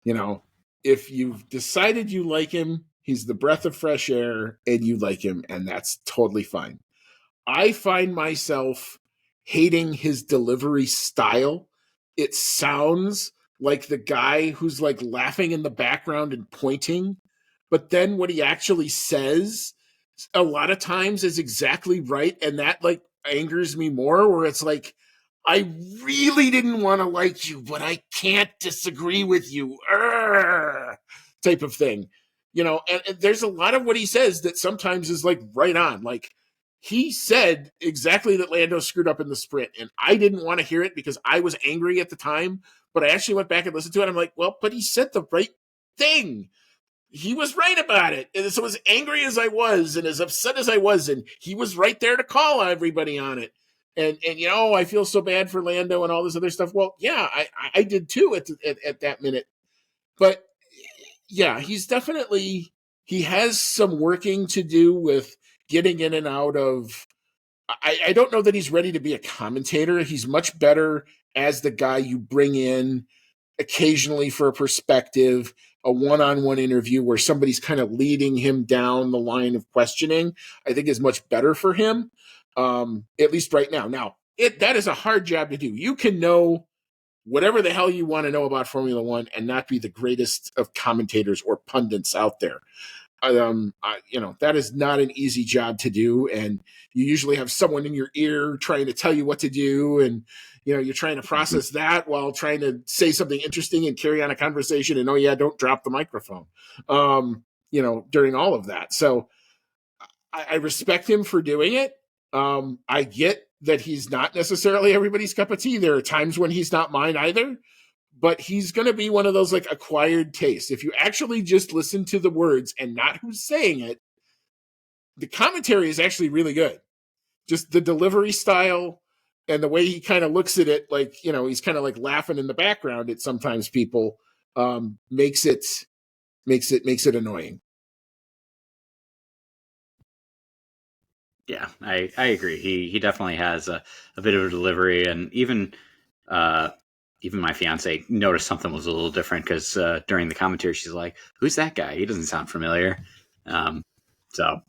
[SPEAKER 1] If you've decided you like him, he's the breath of fresh air, and you like him, and that's totally fine. I find myself hating his delivery style. It sounds like the guy who's like laughing in the background and pointing, but then what he actually says a lot of times is exactly right, and that like angers me more, where it's like, I really didn't want to like you, but I can't disagree with you, type of thing. And there's a lot of what he says that sometimes is like right on. Like, he said exactly that Lando screwed up in the sprint, and I didn't want to hear it because I was angry at the time, but I actually went back and listened to it. I'm like, well, but he said the right thing. He was right about it. And so as angry as I was, and as upset as I was, and he was right there to call everybody on it. And I feel so bad for Lando and all this other stuff. Well, yeah, I did too at that minute. But yeah, he has some working to do with getting in and out of. I don't know that he's ready to be a commentator. He's much better as the guy you bring in occasionally for a perspective, a one-on-one interview where somebody's kind of leading him down the line of questioning, I think is much better for him, at least right now. Now, that is a hard job to do. You can know whatever the hell you want to know about Formula One and not be the greatest of commentators or pundits out there. That is not an easy job to do, and you usually have someone in your ear trying to tell you what to do, and you're trying to process that while trying to say something interesting and carry on a conversation. And oh yeah, don't drop the microphone. During all of that. So I respect him for doing it. I get that he's not necessarily everybody's cup of tea. There are times when he's not mine either, but he's going to be one of those like acquired tastes. If you actually just listen to the words and not who's saying it, the commentary is actually really good. Just the delivery style and the way he kind of looks at it, like, he's kind of like laughing in the background at sometimes people, makes it annoying.
[SPEAKER 2] Yeah, I agree. He definitely has a bit of a delivery, and even my fiance noticed something was a little different because during the commentary she's like, "Who's that guy? He doesn't sound familiar." So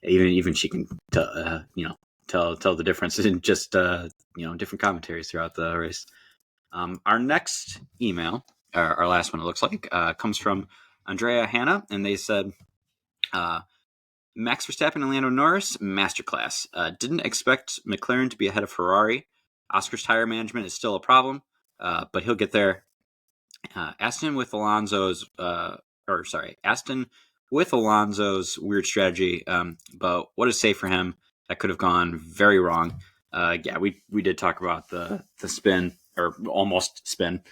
[SPEAKER 2] even she can tell the difference in just different commentaries throughout the race. Our next email, our last one, it looks like, comes from Andrea Hanna, and they said, Max Verstappen and Lando Norris, masterclass. Didn't expect McLaren to be ahead of Ferrari. Oscar's tire management is still a problem, but he'll get there. Aston with Alonso's weird strategy, but what a save for him. That could have gone very wrong. We did talk about the spin, or almost spin,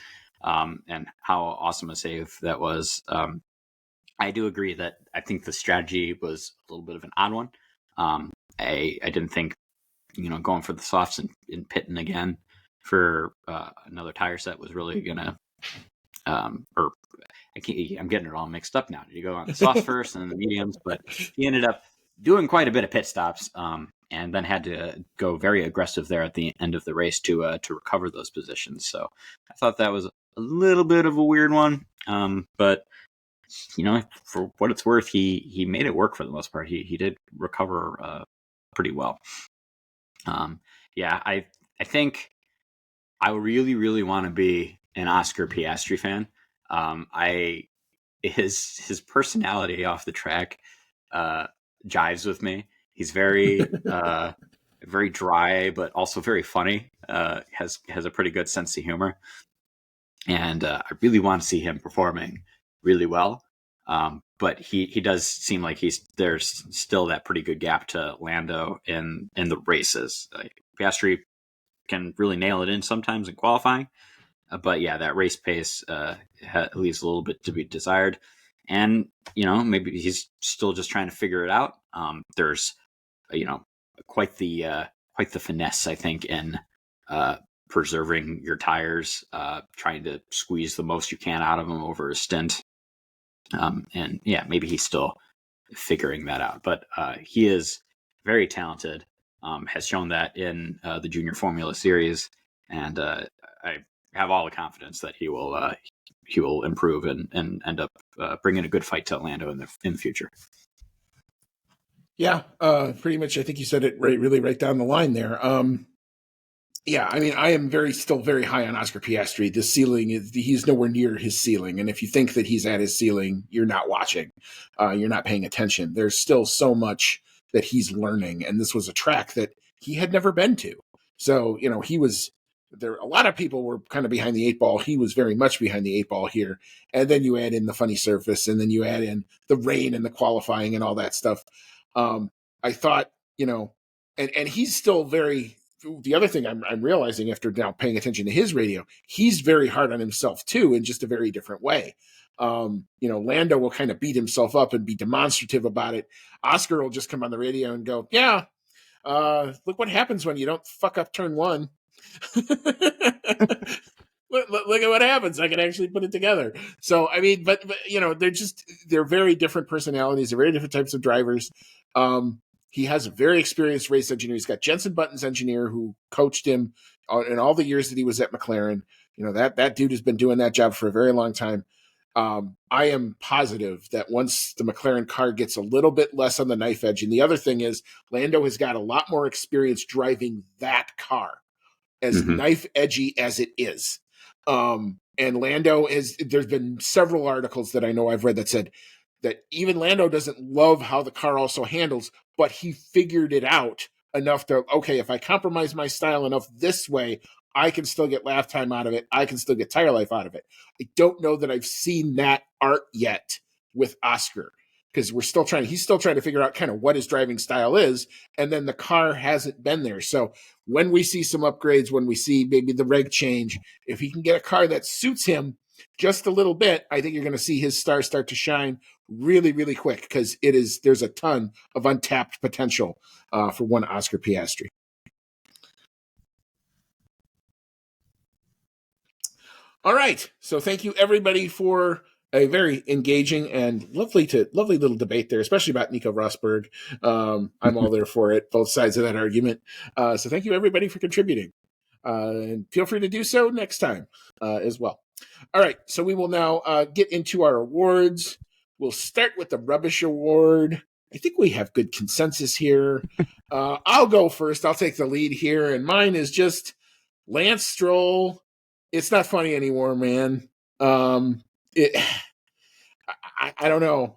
[SPEAKER 2] and how awesome a save that was. I do agree that I think the strategy was a little bit of an odd one. I didn't think, going for the softs and pitting again for another tire set was really gonna. I'm getting it all mixed up now. Did you go on the softs first and then the mediums? But he ended up doing quite a bit of pit stops, and then had to go very aggressive there at the end of the race to recover those positions. So I thought that was a little bit of a weird one, but for what it's worth, he made it work for the most part. He did recover pretty well. I think I really, really want to be an Oscar Piastri fan. His personality off the track jives with me. He's very very dry, but also very funny. Has a pretty good sense of humor, and I really want to see him performing really well. But he does seem like there's still that pretty good gap to Lando in the races. Like Piastri can really nail it in sometimes in qualifying, but yeah, that race pace leaves a little bit to be desired. And maybe he's still just trying to figure it out. There's quite the finesse, I think, in preserving your tires, trying to squeeze the most you can out of them over a stint. And yeah, maybe he's still figuring that out, but he is very talented, has shown that in the Junior Formula Series, and I have all the confidence that he will improve and end up bringing a good fight to Lando in the future.
[SPEAKER 1] Yeah, pretty much. I think you said it really right down the line there. Yeah, I mean, I am still very high on Oscar Piastri. The ceiling he's nowhere near his ceiling. And if you think that he's at his ceiling, you're not watching. You're not paying attention. There's still so much that he's learning. And this was a track that he had never been to. So, he was there. A lot of people were kind of behind the eight ball. He was very much behind the eight ball here. And then you add in the funny surface, and then you add in the rain and the qualifying and all that stuff. I thought, and he's still very. The other thing I'm realizing after now paying attention to his radio, he's very hard on himself too, in just a very different way. Lando will kind of beat himself up and be demonstrative about it. Oscar will just come on the radio and go, "Yeah, look what happens when you don't fuck up turn one." Look at what happens. I can actually put it together. So, I mean, but they're very different personalities. They're very different types of drivers. He has a very experienced race engineer. He's got Jenson Button's engineer who coached him in all the years that he was at McLaren. That dude has been doing that job for a very long time. I am positive that once the McLaren car gets a little bit less on the knife edge, and the other thing is Lando has got a lot more experience driving that car, as knife edgy as it is. And Lando there's been several articles that I know I've read that said that even Lando doesn't love how the car also handles, but he figured it out enough to, okay, if I compromise my style enough this way, I can still get lap time out of it. I can still get tire life out of it. I don't know that I've seen that art yet with Oscar, because he's still trying to figure out kind of what his driving style is. And then the car hasn't been there. So when we see some upgrades, when we see maybe the reg change, if he can get a car that suits him just a little bit, I think you're going to see his star start to shine really, really quick, because there's a ton of untapped potential for one Oscar Piastri. All right. So thank you everybody for a very engaging and lovely little debate there, especially about Nico Rosberg. I'm all there for it, both sides of that argument. So thank you everybody for contributing. And feel free to do so next time as well. All right. So we will now get into our awards. We'll start with the Rubbish Award. I think we have good consensus here. I'll go first. I'll take the lead here. And mine is just Lance Stroll. It's not funny anymore, man. I don't know.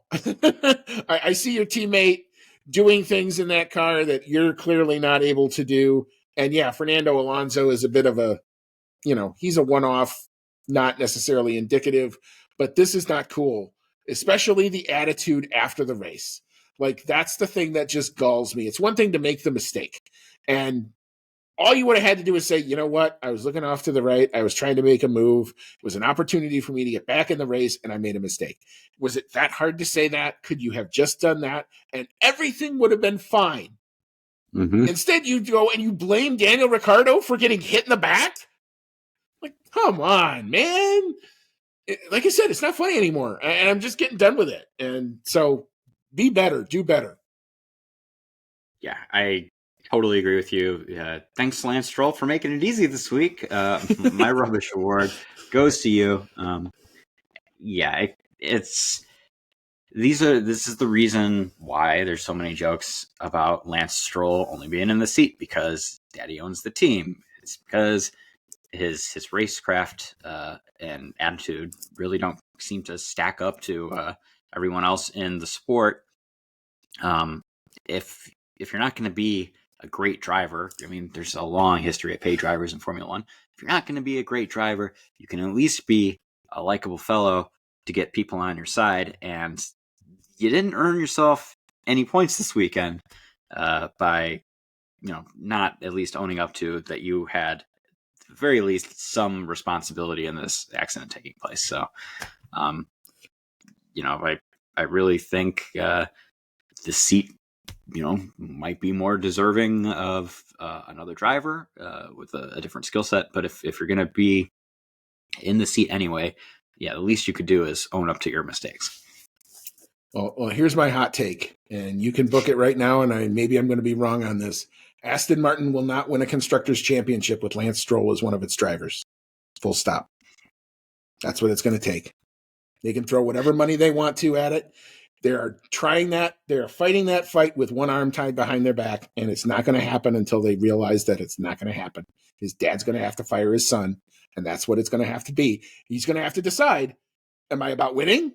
[SPEAKER 1] I see your teammate doing things in that car that you're clearly not able to do. And yeah, Fernando Alonso is a bit of a, he's a one-off, not necessarily indicative, but this is not cool, especially the attitude after the race. Like, that's the thing that just galls me. It's one thing to make the mistake, and all you would have had to do is say, you know what? I was looking off to the right. I was trying to make a move. It was an opportunity for me to get back in the race, and I made a mistake. Was it that hard to say that? Could you have just done that? And everything would have been fine.
[SPEAKER 2] Mm-hmm.
[SPEAKER 1] Instead, you go and you blame Daniel Ricciardo for getting hit in the back? Like, come on, man. Like I said, it's not funny anymore. And I'm just getting done with it. And so be better. Do better.
[SPEAKER 2] Yeah, I totally agree with you. Thanks, Lance Stroll, for making it easy this week. My Rubbish Award goes to you. This is the reason why there's so many jokes about Lance Stroll only being in the seat because Daddy owns the team. It's because his racecraft and attitude really don't seem to stack up to everyone else in the sport. If you're not going to be a great driver, I mean, there's a long history of paid drivers in Formula One. If you're not going to be a great driver, you can at least be a likable fellow to get people on your side. And you didn't earn yourself any points this weekend by, not at least owning up to that you had, at the very least, some responsibility in this accident taking place. So, I really think the seat, might be more deserving of another driver with a different skill set. But if you're going to be in the seat anyway, the least you could do is own up to your mistakes.
[SPEAKER 1] Well, here's my hot take, and you can book it right now, and maybe I'm going to be wrong on this. Aston Martin will not win a Constructors' Championship with Lance Stroll as one of its drivers. Full stop. That's what it's going to take. They can throw whatever money they want to at it. They are trying that. They are fighting that fight with one arm tied behind their back, and it's not going to happen until they realize that it's not going to happen. His dad's going to have to fire his son, and that's what it's going to have to be. He's going to have to decide, am I about winning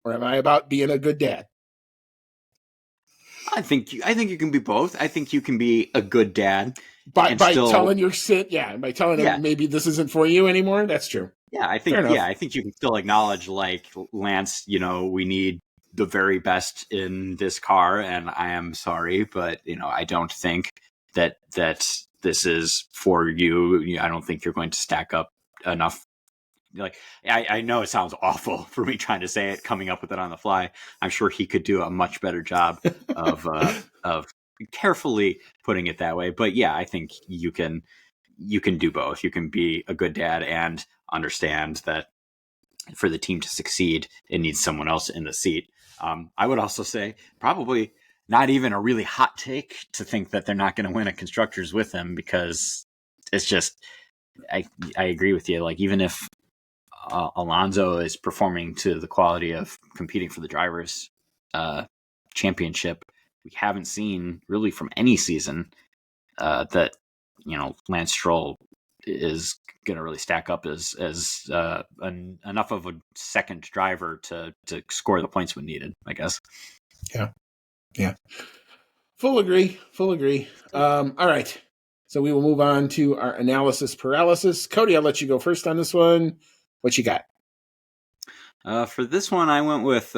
[SPEAKER 1] or am I about being a good dad?
[SPEAKER 2] I think you can be both. I think you can be a good dad
[SPEAKER 1] by telling your sit, by telling him maybe this isn't for you anymore. That's true.
[SPEAKER 2] Yeah, I think you can still acknowledge, like, Lance, we need the very best in this car, and I am sorry, but I don't think that this is for you. I don't think you're going to stack up enough. Like, I know it sounds awful for me trying to say it, coming up with it on the fly. I'm sure he could do a much better job of carefully putting it that way. But yeah, I think you can do both. You can be a good dad and understand that for the team to succeed, it needs someone else in the seat. I would also say probably not even a really hot take to think that they're not going to win a Constructors with him, because it's just, I agree with you. Like, even if Alonso is performing to the quality of competing for the drivers' championship, we haven't seen really from any season that Lance Stroll is going to really stack up as enough of a second driver to score the points when needed, I guess.
[SPEAKER 1] Yeah. Full agree. All right. So we will move on to our analysis paralysis. Cody, I'll let you go first on this one. What you got?
[SPEAKER 2] For this one, I went with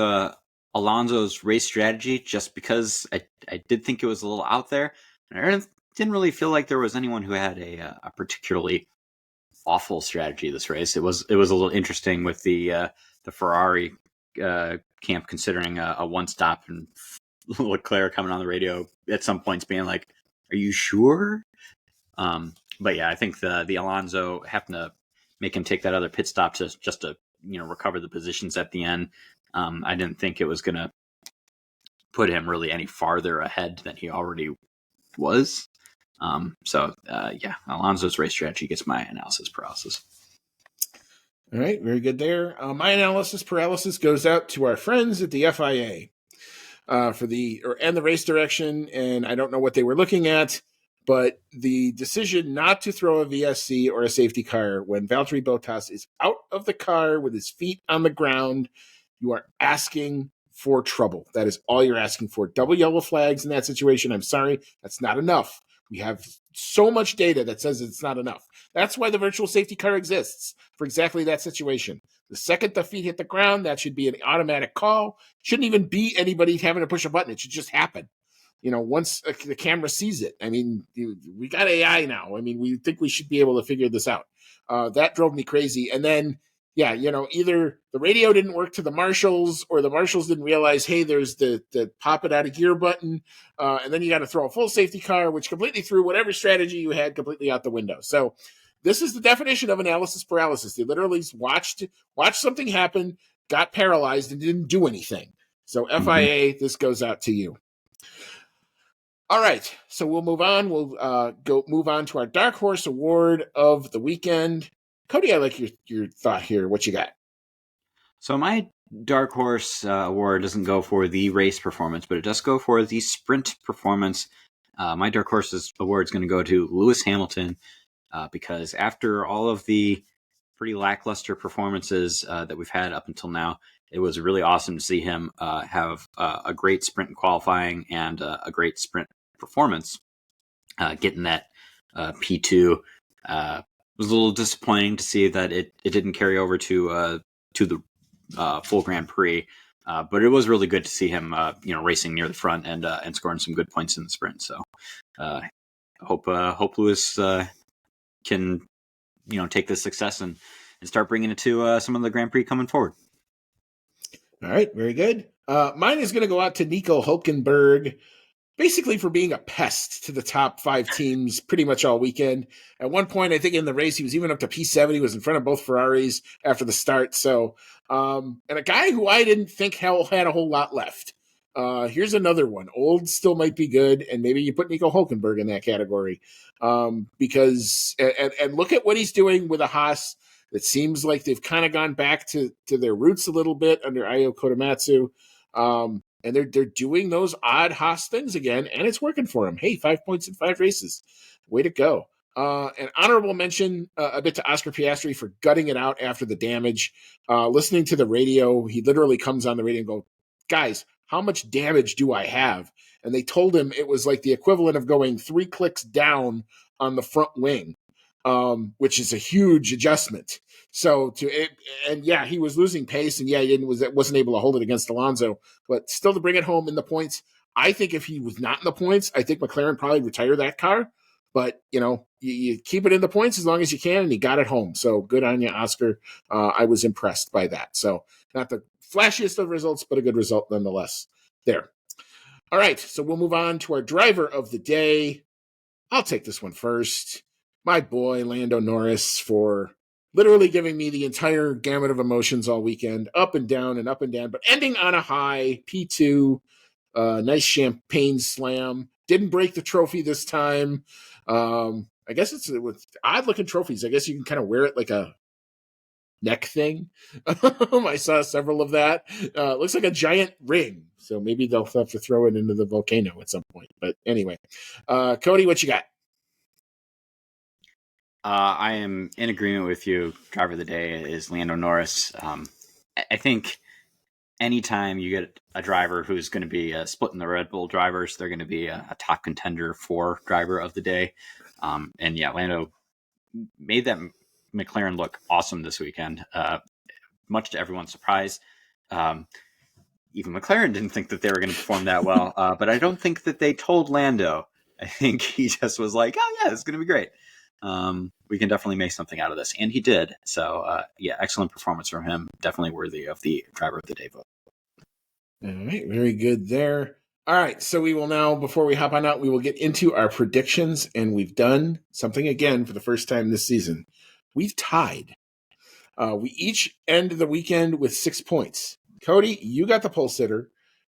[SPEAKER 2] Alonso's race strategy just because I did think it was a little out there. And I didn't really feel like there was anyone who had a particularly awful strategy this race. It was a little interesting with the Ferrari camp considering a one stop and Leclerc coming on the radio at some points being like, "Are you sure?" But yeah, I think the Alonso having to make him take that other pit stop just to recover the positions at the end. I didn't think it was going to put him really any farther ahead than he already was. So Alonso's race strategy gets my analysis paralysis.
[SPEAKER 1] All right, very good there. My analysis paralysis goes out to our friends at the FIA for the race direction, and I don't know what they were looking at, but the decision not to throw a VSC or a safety car when Valtteri Bottas is out of the car with his feet on the ground, you are asking for trouble. That is all you're asking for. Double yellow flags in that situation. I'm sorry, that's not enough. We have so much data that says it's not enough. That's why the virtual safety car exists, for exactly that situation. The second the feet hit the ground, that should be an automatic call. Shouldn't even be anybody having to push a button. It should just happen. Once the camera sees it. I mean, we got AI now. I mean, we think we should be able to figure this out. That drove me crazy. And then, either the radio didn't work to the marshals or the marshals didn't realize, hey, there's the pop it out of gear button. And then you got to throw a full safety car, which completely threw whatever strategy you had completely out the window. So this is the definition of analysis paralysis. They literally watched something happen, got paralyzed, and didn't do anything. So FIA, this goes out to you. All right, so we'll move on. We'll move on to our Dark Horse Award of the weekend. Cody, I like your thought here. What you got?
[SPEAKER 2] So my Dark Horse Award doesn't go for the race performance, but it does go for the sprint performance. My Dark Horse Award is going to go to Lewis Hamilton because after all of the pretty lackluster performances that we've had up until now, it was really awesome to see him have a great sprint in qualifying and a great sprint performance. Getting that P2 was a little disappointing to see that it didn't carry over to the full Grand Prix, but it was really good to see him racing near the front and scoring some good points in the sprint. So hope Lewis can take this success and start bringing it to some of the Grand Prix coming forward.
[SPEAKER 1] All right, very good. Mine is going to go out to Nico Hulkenberg, basically for being a pest to the top 5 teams pretty much all weekend. At one point, I think in the race, he was even up to P7. He was in front of both Ferraris after the start. So, and a guy who I didn't think had a whole lot left. Here's another one. Old still might be good, and maybe you put Nico Hulkenberg in that category. Because look at what he's doing with a Haas. It seems like they've kind of gone back to their roots a little bit under Ayo Korematsu. And they're doing those odd Haas things again, and it's working for them. Hey, 5 points in 5 races. Way to go. An honorable mention a bit to Oscar Piastri for gutting it out after the damage. Listening to the radio, he literally comes on the radio and goes, guys, how much damage do I have? And they told him it was like the equivalent of going 3 clicks down on the front wing, which is a huge adjustment. So he was losing pace, and he wasn't able to hold it against Alonso, but still to bring it home in the points. I think if he was not in the points, I think McLaren probably retire that car. But you keep it in the points as long as you can, and he got it home. So good on you, Oscar. I was impressed by that. So not the flashiest of results, but a good result nonetheless. There. All right, so we'll move on to our driver of the day. I'll take this one first. My boy, Lando Norris, for literally giving me the entire gamut of emotions all weekend, up and down, but ending on a high, P2, nice champagne slam. Didn't break the trophy this time. I guess it's with odd-looking trophies. I guess you can kind of wear it like a neck thing. I saw several of that. Looks like a giant ring. So maybe they'll have to throw it into the volcano at some point. But anyway, Cody, what you got?
[SPEAKER 2] I am in agreement with you. Driver of the day is Lando Norris. I think anytime you get a driver who's going to be splitting the Red Bull drivers, they're going to be a top contender for driver of the day. And yeah, Lando made that McLaren look awesome this weekend, much to everyone's surprise. Even McLaren didn't think that they were going to perform that well, but I don't think that they told Lando. I think he just was like, "Oh yeah, it's going to be great. We can definitely make something out of this," and he did. So yeah, excellent performance from him. Definitely worthy of the driver of the day vote.
[SPEAKER 1] All right, very good there. All right, so we will now, before we hop on out, we will get into our predictions, and we've done something again for the first time this season. We've tied. We each end the weekend with 6 points. Cody, you got the pole sitter.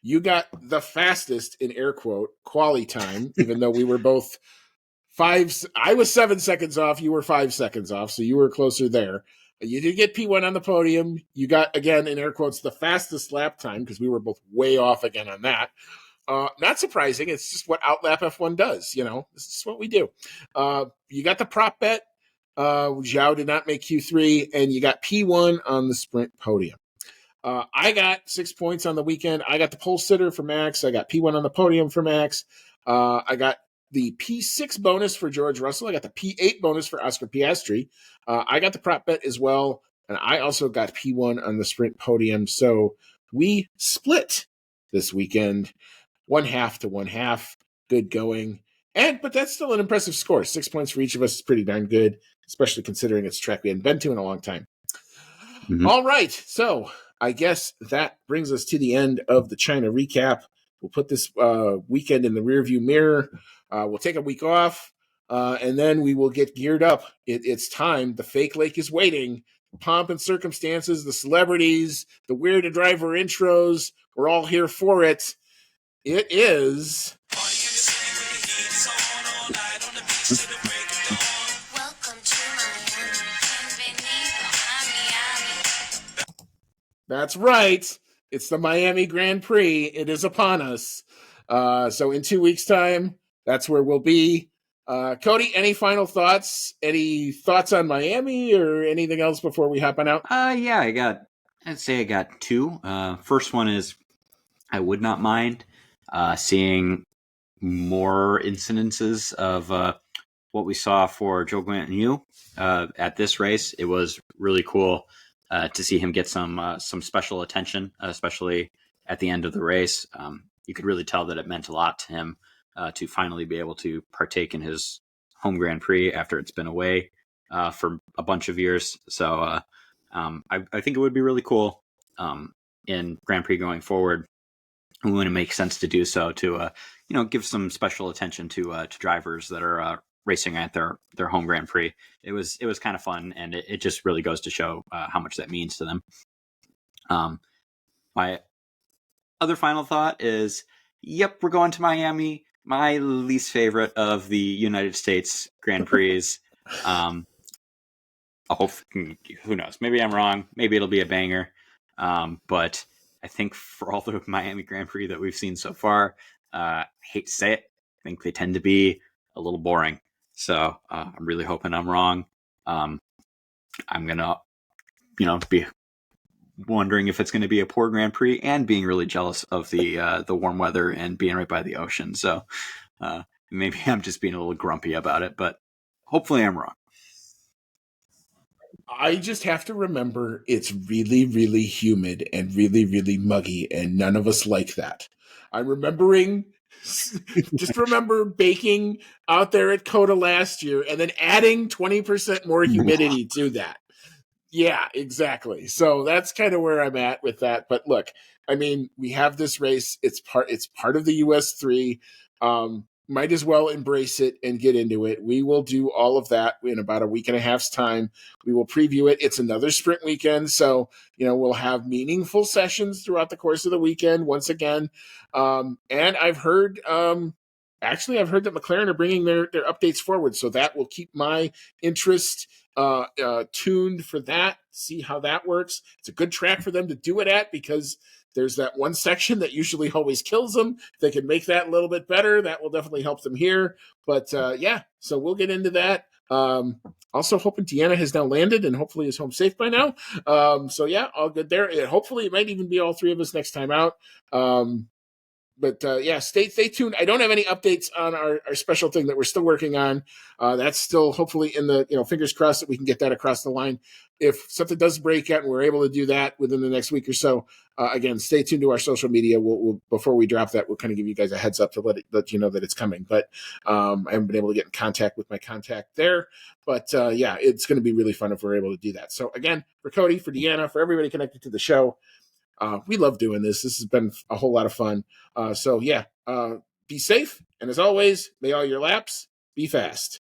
[SPEAKER 1] You got the fastest, in air quote, quali time, even though we were both I was 7 seconds off. You were 5 seconds off, so you were closer there. You did get P1 on the podium. You got, again, in air quotes, the fastest lap time because we were both way off again on that. Not surprising. It's just what Outlap F1 does. You know, this is what we do. You got the prop bet. Zhao did not make Q3, and you got P1 on the sprint podium. I got 6 points on the weekend. I got the pole sitter for Max. I got P1 on the podium for Max. I got the P6 bonus for George Russell. I got the P8 bonus for Oscar Piastri. I got the prop bet as well. And I also got P1 on the sprint podium. So we split this weekend, 1/2 to 1/2. Good going. But that's still an impressive score. 6 points for each of us is pretty darn good, especially considering it's a track we hadn't been to in a long time. Mm-hmm. All right. So I guess that brings us to the end of the China recap. We'll put this weekend in the rearview mirror. We'll take a week off, and then we will get geared up. It's time. The fake lake is waiting. Pomp and circumstances, the celebrities, the weird driver intros. We're all here for it. It is. That's right. It's the Miami Grand Prix. It is upon us. So in 2 weeks' time, that's where we'll be. Cody, any final thoughts? Any thoughts on Miami or anything else before we hop on out?
[SPEAKER 2] Yeah, I'd say I got 2. First one is I would not mind seeing more incidences of what we saw for Zhou Guanyu at this race. It was really cool to see him get some special attention, especially at the end of the race. You could really tell that it meant a lot to him to finally be able to partake in his home Grand Prix after it's been away for a bunch of years. So I think it would be really cool in Grand Prix going forward. When it makes sense to do so, to give some special attention to drivers that are racing at their home Grand Prix. It was kind of fun, and it just really goes to show how much that means to them. My other final thought is, yep, we're going to Miami. My least favorite of the United States Grand Prix. Who knows? Maybe I'm wrong. Maybe it'll be a banger. But I think for all the Miami Grand Prix that we've seen so far, I hate to say it, I think they tend to be a little boring. So I'm really hoping I'm wrong. I'm gonna, be wondering if it's going to be a poor Grand Prix, and being really jealous of the warm weather and being right by the ocean. So maybe I'm just being a little grumpy about it, but hopefully I'm wrong.
[SPEAKER 1] I just have to remember it's really, really humid and really, really muggy, and none of us like that. I'm remembering, just remember baking out there at Coda last year and then adding 20% more humidity to that. Yeah, exactly. So that's kind of where I'm at with that. But look, I mean, we have this race. It's part of the US3. Might as well embrace it and get into it. We will do all of that in about a week and a half's time. We will preview it. It's another sprint weekend, so we'll have meaningful sessions throughout the course of the weekend once again. And I've heard, that McLaren are bringing their updates forward, so that will keep my interest tuned for that. See how that works. It's a good track for them to do it at because there's that one section that usually always kills them. If they can make that a little bit better, that will definitely help them here. But yeah, so we'll get into that. Also, hoping Deanna has now landed and hopefully is home safe by now. So yeah, all good there. And hopefully, it might even be all three of us next time out. But yeah, stay tuned. I don't have any updates on our special thing that we're still working on. That's still hopefully in the fingers crossed that we can get that across the line. If something does break out and we're able to do that within the next week or so, again, stay tuned to our social media. We'll before we drop that, we'll kind of give you guys a heads up to let you know that it's coming. But I haven't been able to get in contact with my contact there. But yeah, it's going to be really fun if we're able to do that. So again, for Cody, for Deanna, for everybody connected to the show, we love doing this. This has been a whole lot of fun. So yeah, be safe. And as always, may all your laps be fast.